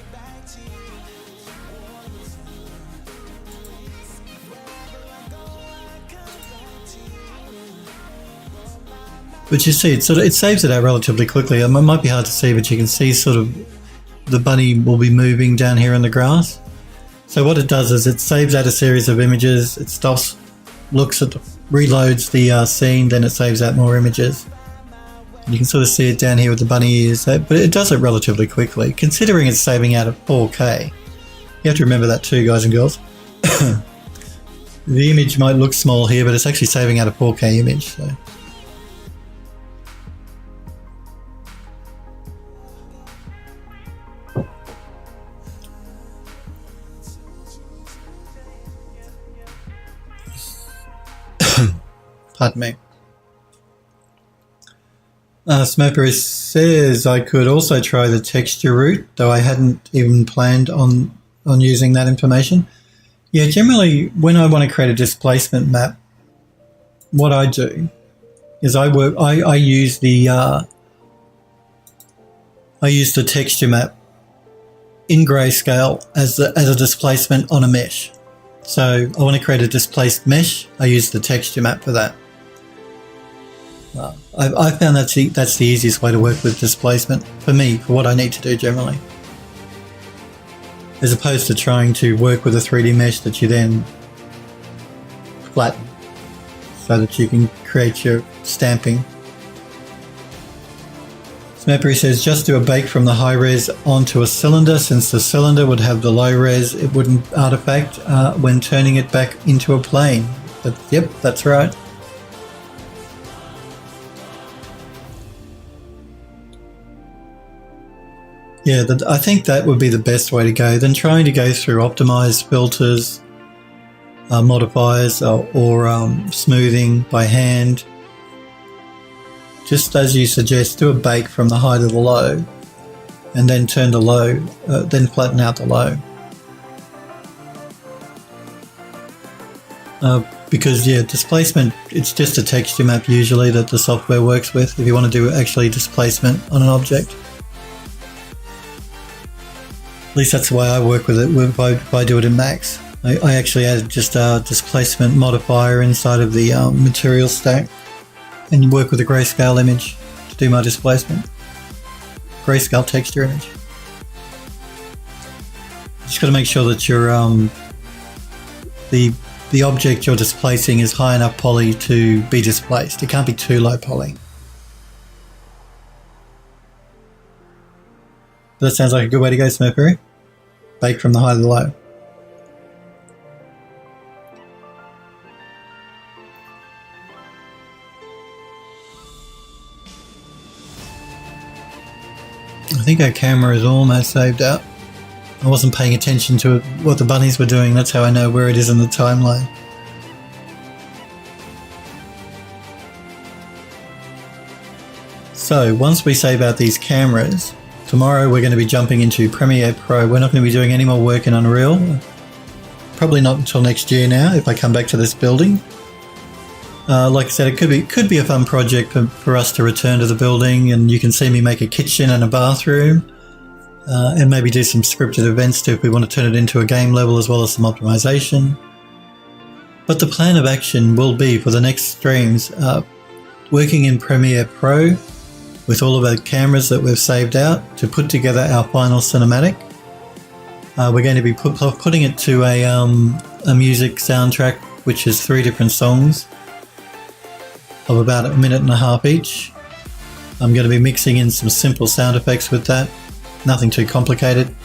[SPEAKER 1] But you see, it saves it out relatively quickly. It might be hard to see, but you can see sort of the bunny will be moving down here in the grass. So what it does is it saves out a series of images. It stops, reloads the scene, then it saves out more images. And you can sort of see it down here with the bunny ears, but it does it relatively quickly, considering it's saving out at 4K. You have to remember that too, guys and girls. The image might look small here, but it's actually saving out a 4K image. So. Pardon me. Smoker says I could also try the texture route, though I hadn't even planned on using that information. Yeah, generally when I want to create a displacement map, what I do is I use the texture map in grayscale as a displacement on a mesh. So I want to create a displaced mesh. I use the texture map for that. I found that's the easiest way to work with displacement for me, for what I need to do generally, as opposed to trying to work with a 3D mesh that you then flatten so that you can create your stamping. Smeppery says just do a bake from the high res onto a cylinder, since the cylinder would have the low res, it wouldn't artifact when turning it back into a plane. But yep, that's right. Yeah, I think that would be the best way to go than trying to go through optimized filters, modifiers, or smoothing by hand. Just as you suggest, do a bake from the high to the low, and then turn the low, then flatten out the low. Because yeah, displacement, it's just a texture map usually that the software works with if you want to do actually displacement on an object. At least that's the way I work with it if I do it in Max. I actually added just a displacement modifier inside of the material stack, and you work with a grayscale image to do my displacement. Grayscale texture image. Just got to make sure that your the object you're displacing is high enough poly to be displaced. It can't be too low poly. That sounds like a good way to go, Smurpery. Bake from the high to the low. I think our camera is almost saved out. I wasn't paying attention to what the bunnies were doing. That's how I know where it is in the timeline. So once we save out these cameras, tomorrow we're going to be jumping into Premiere Pro. We're not going to be doing any more work in Unreal. Probably not until next year now if I come back to this building. Like I said, it could be a fun project for us to return to the building, and you can see me make a kitchen and a bathroom. and maybe do some scripted events too if we want to turn it into a game level, as well as some optimization. But the plan of action will be for the next streams, working in Premiere Pro with all of our cameras that we've saved out to put together our final cinematic. We're going to be putting it to a music soundtrack, which is 3 different songs of about 1.5 minutes each. I'm going to be mixing in some simple sound effects with that, nothing too complicated.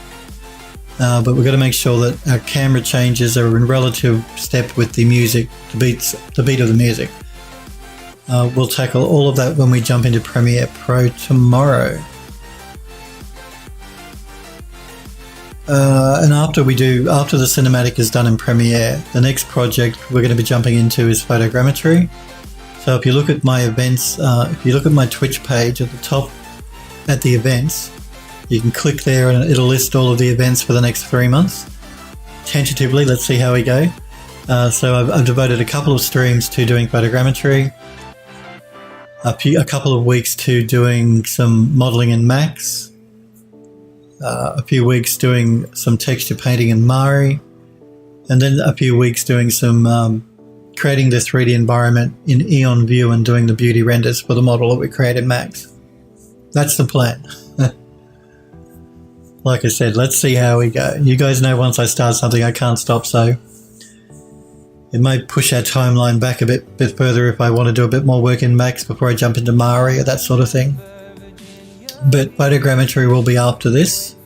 [SPEAKER 1] But we've got to make sure that our camera changes are in relative step with the music, the beat of the music. We'll tackle all of that when we jump into Premiere Pro tomorrow. And after the cinematic is done in Premiere, the next project we're going to be jumping into is photogrammetry. So if you look at my events, if you look at my Twitch page at the top at the events, you can click there and it'll list all of the events for the next 3 months. Tentatively, let's see how we go. So I've devoted a couple of streams to doing photogrammetry, a couple of weeks to doing some modeling in Max, a few weeks doing some texture painting in Mari, and then a few weeks doing some creating the 3D environment in Eon View and doing the beauty renders for the model that we create in Max. That's the plan. Like I said, let's see how we go. You guys know once I start something, I can't stop, so it might push our timeline back a bit further if I want to do a bit more work in Max before I jump into Mari or that sort of thing. But photogrammetry will be after this,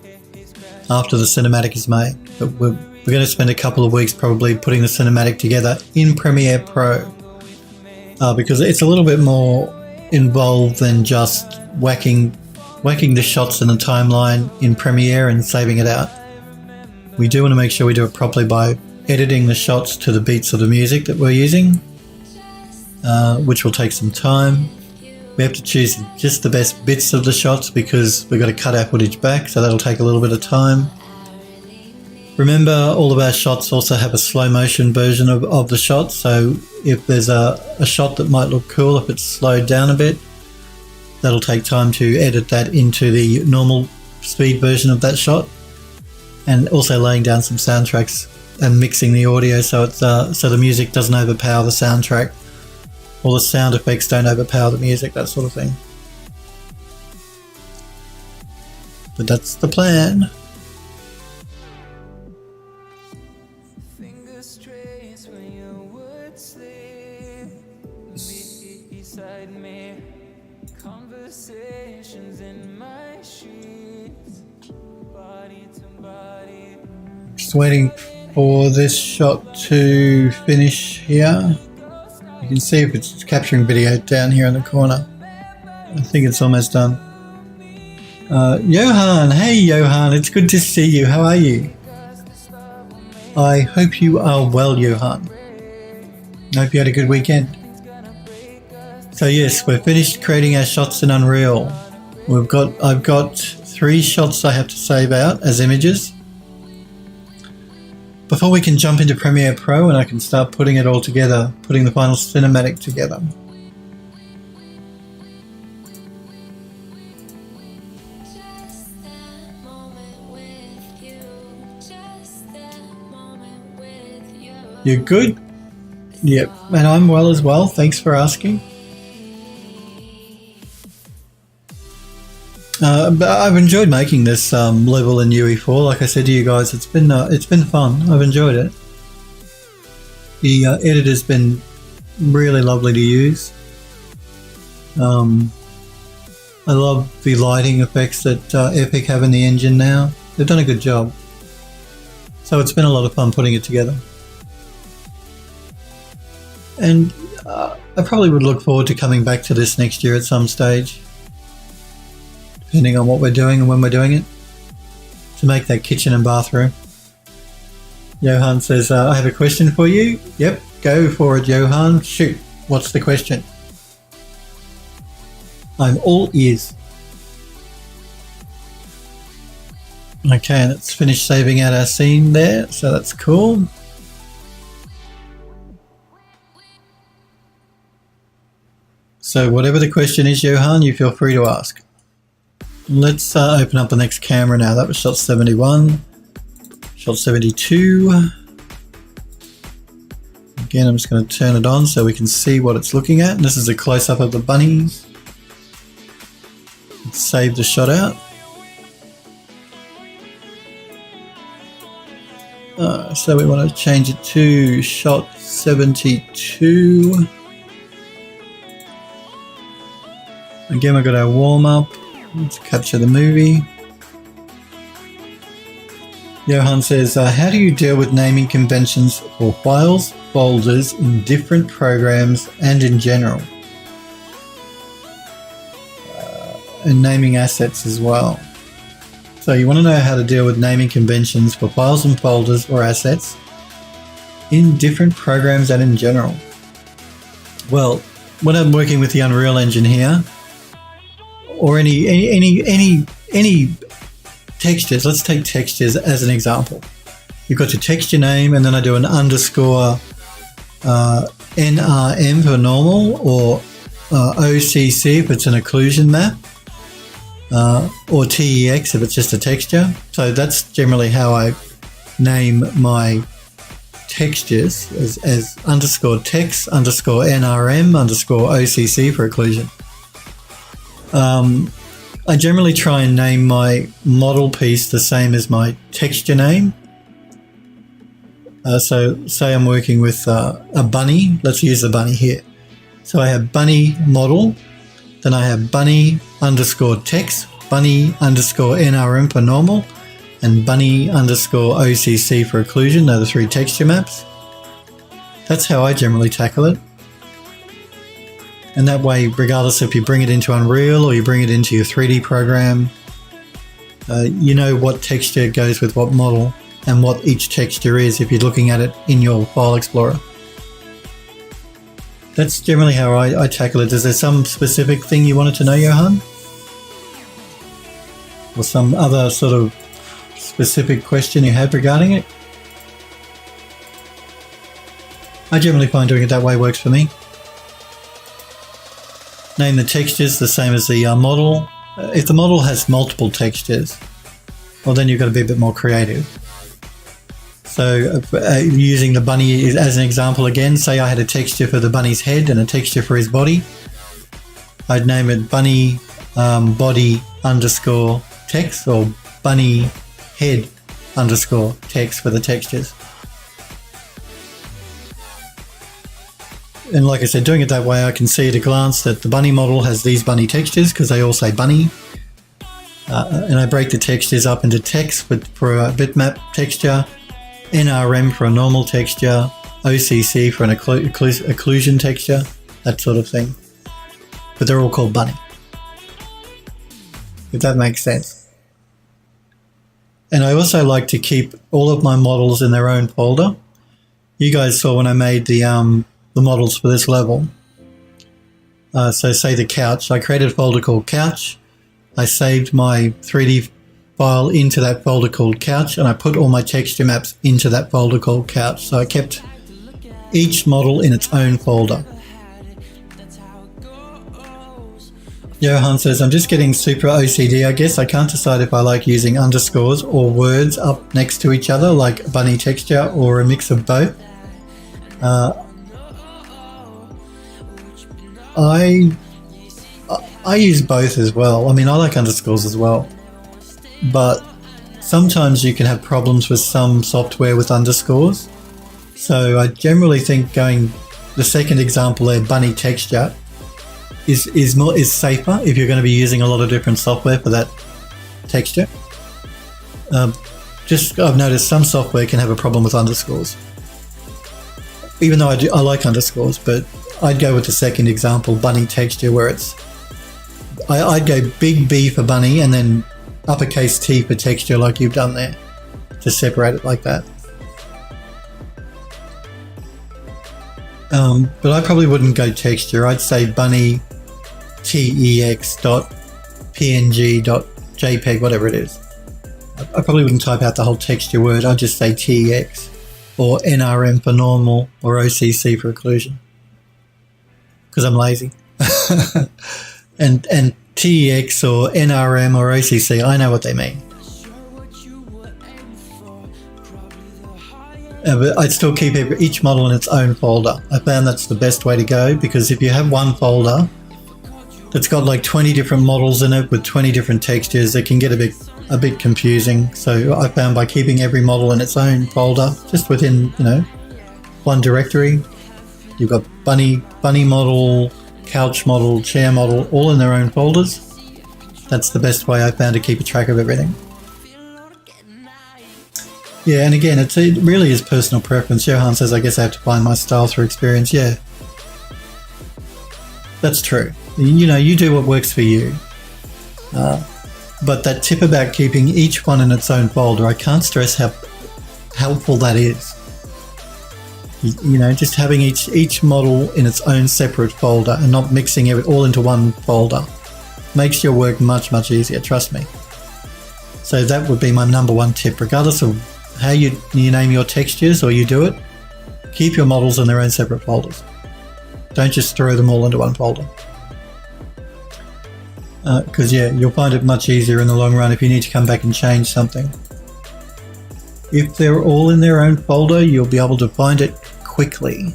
[SPEAKER 1] after the cinematic is made. But we're going to spend a couple of weeks probably putting the cinematic together in Premiere Pro, because it's a little bit more involved than just whacking the shots in the timeline in Premiere and saving it out. We do want to make sure we do it properly by editing the shots to the beats of the music that we're using, which will take some time. We have to choose just the best bits of the shots because we've got to cut our footage back, so that'll take a little bit of time. Remember, all of our shots also have a slow motion version of the shot, so if there's a shot that might look cool, if it's slowed down a bit, that'll take time to edit that into the normal speed version of that shot, and also laying down some soundtracks and mixing the audio so it's so the music doesn't overpower the soundtrack, or the sound effects don't overpower the music, that sort of thing. But that's the plan. Just waiting for this shot to finish here. You can see if it's capturing video down here in the corner. I think it's almost done. Johan, hey Johan, it's good to see you. How are you? I hope you are well, Johan. I hope you had a good weekend. So yes, we're finished creating our shots in Unreal. I've got 3 shots I have to save out as images before we can jump into Premiere Pro and I can start putting it all together, putting the final cinematic together. You're good? Yep, and I'm well as well. Thanks for asking. But I've enjoyed making this level in UE4. Like I said to you guys, it's been fun. I've enjoyed it. The editor's been really lovely to use. I love the lighting effects that Epic have in the engine now. They've done a good job. So it's been a lot of fun putting it together. And I probably would look forward to coming back to this next year at some stage, depending on what we're doing and when we're doing it, to make that kitchen and bathroom. Johan says, I have a question for you. Yep, go for it, Johan. Shoot, what's the question? I'm all ears. Okay, let's finish saving out our scene there, so that's cool. So whatever the question is, Johan, you feel free to ask. Let's open up the next camera now. That was shot 71. Shot 72. Again, I'm just going to turn it on so we can see what it's looking at. This is a close-up of the bunnies. Let's save the shot out. So we want to change it to shot 72. Again, we've got our warm-up. Let's capture the movie. Johan says, how do you deal with naming conventions for files, folders in different programs and in general? And naming assets as well. So you want to know how to deal with naming conventions for files and folders or assets in different programs and in general. Well, when I'm working with the Unreal Engine here, or any textures, let's take textures as an example. You've got your texture name, and then I do an underscore NRM for normal, or OCC if it's an occlusion map, or TEX if it's just a texture. So that's generally how I name my textures, as underscore text, underscore NRM, underscore OCC for occlusion. I generally try and name my model piece the same as my texture name. So say I'm working with a bunny. Let's use the bunny here. So I have bunny model, then I have bunny underscore text, bunny underscore NRM for normal, and bunny underscore OCC for occlusion. They're the three texture maps. That's how I generally tackle it. And that way, regardless if you bring it into Unreal or you bring it into your 3D program, you know what texture goes with what model and what each texture is if you're looking at it in your File Explorer. That's generally how I tackle it. Is there some specific thing you wanted to know, Johan? Or some other sort of specific question you had regarding it? I generally find doing it that way works for me. Name the textures the same as the model. If the model has multiple textures, well then you've got to be a bit more creative. So using the bunny as an example again, say I had a texture for the bunny's head and a texture for his body. I'd name it bunny body underscore text, or bunny head underscore text for the textures. And like I said, doing it that way, I can see at a glance that the bunny model has these bunny textures because they all say bunny. And I break the textures up into text for a bitmap texture, NRM for a normal texture, OCC for an occlusion texture, that sort of thing. But they're all called bunny, if that makes sense. And I also like to keep all of my models in their own folder. You guys saw when I made the models for this level. So say the couch, I created a folder called couch. I saved my 3D file into that folder called couch, and I put all my texture maps into that folder called couch. So I kept each model in its own folder. Johan says, I'm just getting super OCD, I guess. I can't decide if I like using underscores or words up next to each other, like bunny texture, or a mix of both. I use both as well. I mean, I like underscores as well, but sometimes you can have problems with some software with underscores. So I generally think going the second example there, bunny texture, is safer if you're going to be using a lot of different software for that texture. I've noticed some software can have a problem with underscores. Even though I like underscores, but I'd go with the second example, bunny texture, where I'd go big B for bunny and then uppercase T for texture, like you've done there, to separate it like that. But I probably wouldn't go texture. I'd say bunny tex.png.jpg, whatever it is. I probably wouldn't type out the whole texture word. I'd just say tex, or NRM for normal, or OCC for occlusion, because I'm lazy. and TEX or NRM or OCC, I know what they mean. But I'd still keep each model in its own folder. I found that's the best way to go, because if you have one folder that's got like 20 different models in it with 20 different textures, it can get a bit confusing. So I found by keeping every model in its own folder, just within, one directory, you've got bunny model, couch model, chair model, all in their own folders. That's the best way I found to keep a track of everything. Yeah, and again, it really is personal preference. Johan says, I guess I have to find my style through experience. Yeah, that's true. You do what works for you. But that tip about keeping each one in its own folder, I can't stress how helpful that is. Just having each model in its own separate folder and not mixing it all into one folder makes your work much, much easier, trust me. So that would be my number one tip, regardless of how you name your textures or you do it. Keep your models in their own separate folders. Don't just throw them all into one folder. Because you'll find it much easier in the long run if you need to come back and change something. If they're all in their own folder, you'll be able to find it quickly.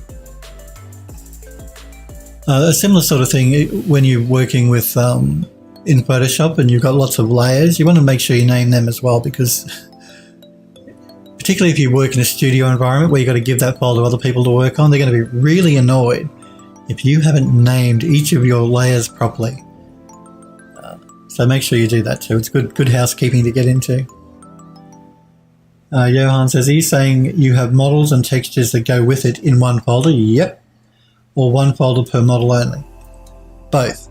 [SPEAKER 1] A similar sort of thing when you're working with in Photoshop and you've got lots of layers, you want to make sure you name them as well, because particularly if you work in a studio environment where you've got to give that file to other people to work on, they're going to be really annoyed if you haven't named each of your layers properly. So make sure you do that too. It's good housekeeping to get into. Johan says, are you saying you have models and textures that go with it in one folder? Yep. Or one folder per model only? Both.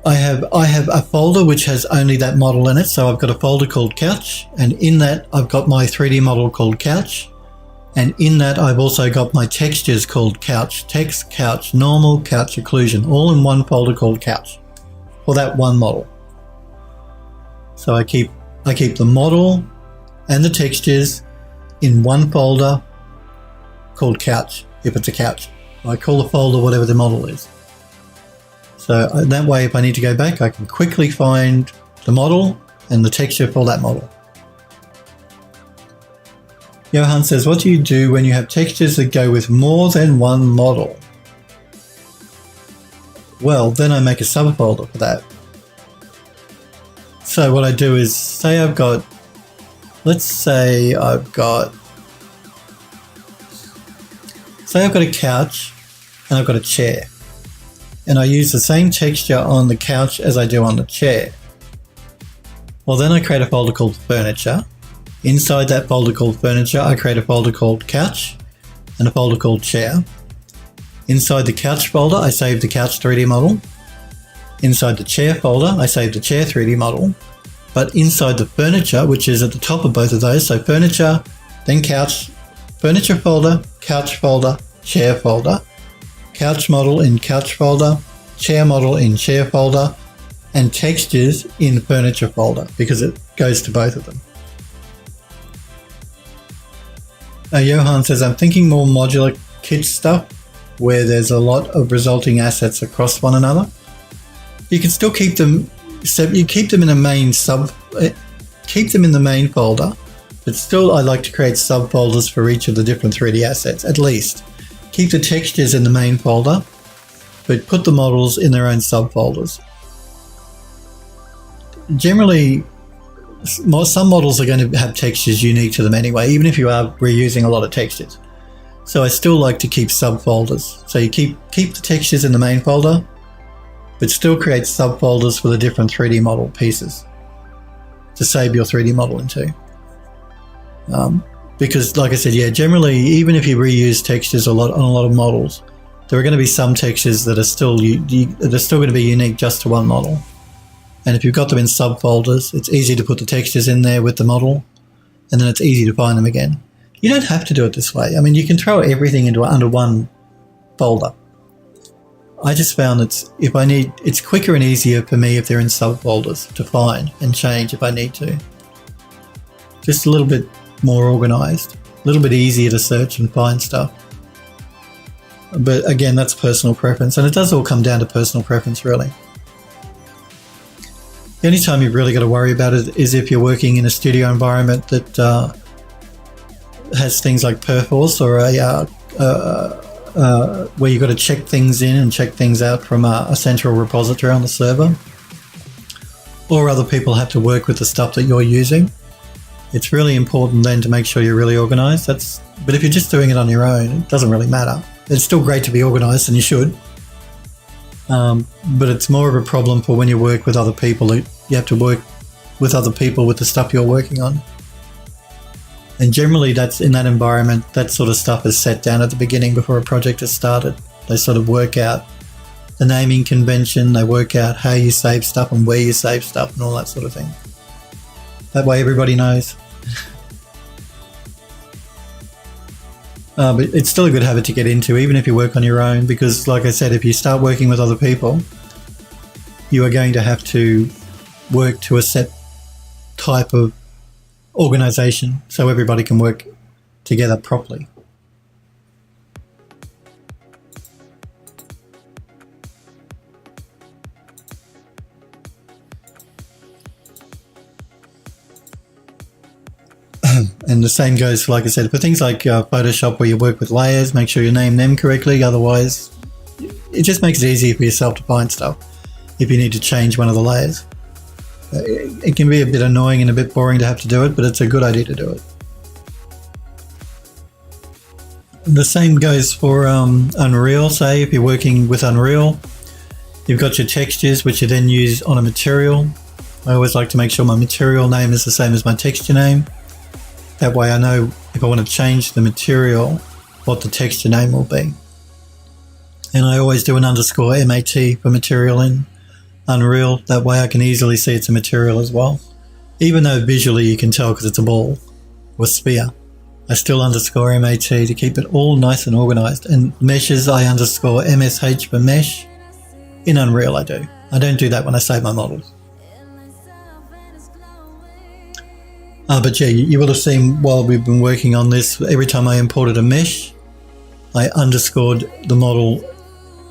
[SPEAKER 1] I have a folder which has only that model in it. So I've got a folder called Couch, and in that I've got my 3D model called Couch. And in that I've also got my textures called Couch, Text, Couch, Normal, Couch, Occlusion, all in one folder called Couch for that one model. So I keep the model and the textures in one folder called Couch, if it's a couch. I call the folder whatever the model is. So that way, if I need to go back, I can quickly find the model and the texture for that model. Johan says, what do you do when you have textures that go with more than one model? Well, then I make a subfolder for that. So what I do is, let's say I've got a couch and I've got a chair. And I use the same texture on the couch as I do on the chair. Well, then I create a folder called Furniture. Inside that folder called Furniture, I create a folder called Couch and a folder called Chair. Inside the Couch folder, I save the Couch 3D model. Inside the Chair folder, I save the Chair 3D model. But inside the Furniture, which is at the top of both of those, so Furniture, then Couch, Furniture folder, Couch folder, Chair folder, Couch model in Couch folder, Chair model in Chair folder, and Textures in Furniture folder, because it goes to both of them. Johan says, I'm thinking more modular kit stuff where there's a lot of resulting assets across one another. You can still keep them, you keep them in a main keep them in the main folder, but still I like to create subfolders for each of the different 3D assets, at least. Keep the textures in the main folder, but put the models in their own subfolders. Generally, some models are going to have textures unique to them anyway, even if you are reusing a lot of textures. So I still like to keep subfolders. So you keep the textures in the main folder, but still create subfolders for the different 3D model pieces to save your 3D model into. Because like I said, generally, even if you reuse textures on a lot of models, there are going to be some textures that are still going to be unique just to one model. And if you've got them in subfolders, it's easy to put the textures in there with the model, and then it's easy to find them again. You don't have to do it this way. I mean, you can throw everything under one folder. I just found it's quicker and easier for me if they're in subfolders to find and change if I need to. Just a little bit more organized, a little bit easier to search and find stuff. But again, that's personal preference, and it does all come down to personal preference, really. The only time you've really got to worry about it is if you're working in a studio environment that has things like Perforce or where you've got to check things in and check things out from a central repository on the server, or other people have to work with the stuff that you're using. It's really important then to make sure you're really organized. But if you're just doing it on your own, it doesn't really matter. It's still great to be organized, and you should. But it's more of a problem for when you work with other people. You have to work with other people with the stuff you're working on. And generally that's in that environment, that sort of stuff is set down at the beginning before a project is started. They sort of work out the naming convention, they work out how you save stuff and where you save stuff and all that sort of thing. That way everybody knows. But it's still a good habit to get into, even if you work on your own, because like I said, if you start working with other people, you are going to have to work to a set type of organization so everybody can work together properly. And the same goes for, like I said, for things like Photoshop, where you work with layers, make sure you name them correctly. Otherwise, it just makes it easier for yourself to find stuff if you need to change one of the layers. It can be a bit annoying and a bit boring to have to do it, but it's a good idea to do it. The same goes for Unreal. Say if you're working with Unreal, you've got your textures, which you then use on a material. I always like to make sure my material name is the same as my texture name. That way I know if I want to change the material, what the texture name will be. And I always do an underscore MAT for material in Unreal. That way I can easily see it's a material as well. Even though visually you can tell because it's a ball or sphere, I still underscore MAT to keep it all nice and organized. And meshes, I underscore MSH for mesh. In Unreal I do. I don't do that when I save my models. But yeah, you will have seen while we've been working on this, every time I imported a mesh, I underscored the model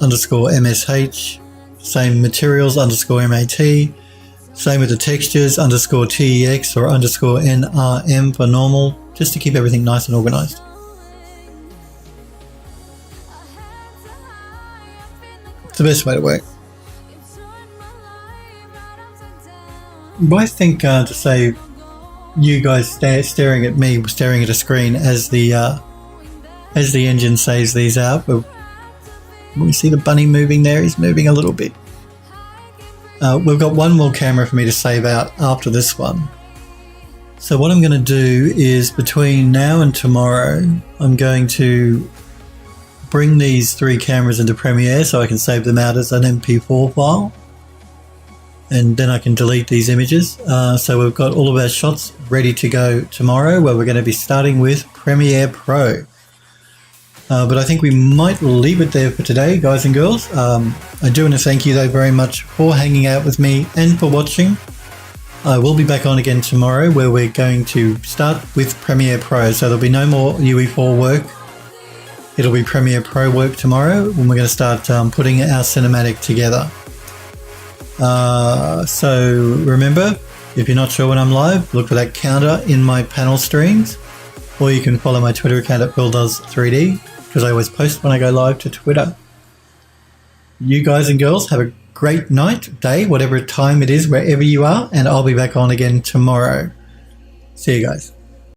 [SPEAKER 1] underscore MSH, same materials underscore MAT, same with the textures underscore TEX or underscore NRM for normal, just to keep everything nice and organized. It's the best way to work. But I think to save you guys staring at me, staring at a screen as the engine saves these out. We see the bunny moving there. He's moving a little bit. We've got one more camera for me to save out after this one. So what I'm going to do is between now and tomorrow, I'm going to bring these 3 cameras into Premiere so I can save them out as an MP4 file. And then I can delete these images. So we've got all of our shots ready to go tomorrow, where we're going to be starting with Premiere Pro. But I think we might leave it there for today, guys and girls. I do want to thank you though very much for hanging out with me and for watching. I will be back on again tomorrow, where we're going to start with Premiere Pro. So there'll be no more UE4 work. It'll be Premiere Pro work tomorrow, when we're going to start putting our cinematic together. So remember, if you're not sure when I'm live, look for that counter in my panel streams, or you can follow my Twitter account at PhilDoes3D, because I always post when I go live to Twitter. You guys and girls have a great night, day, whatever time it is, wherever you are, and I'll be back on again tomorrow. See you guys.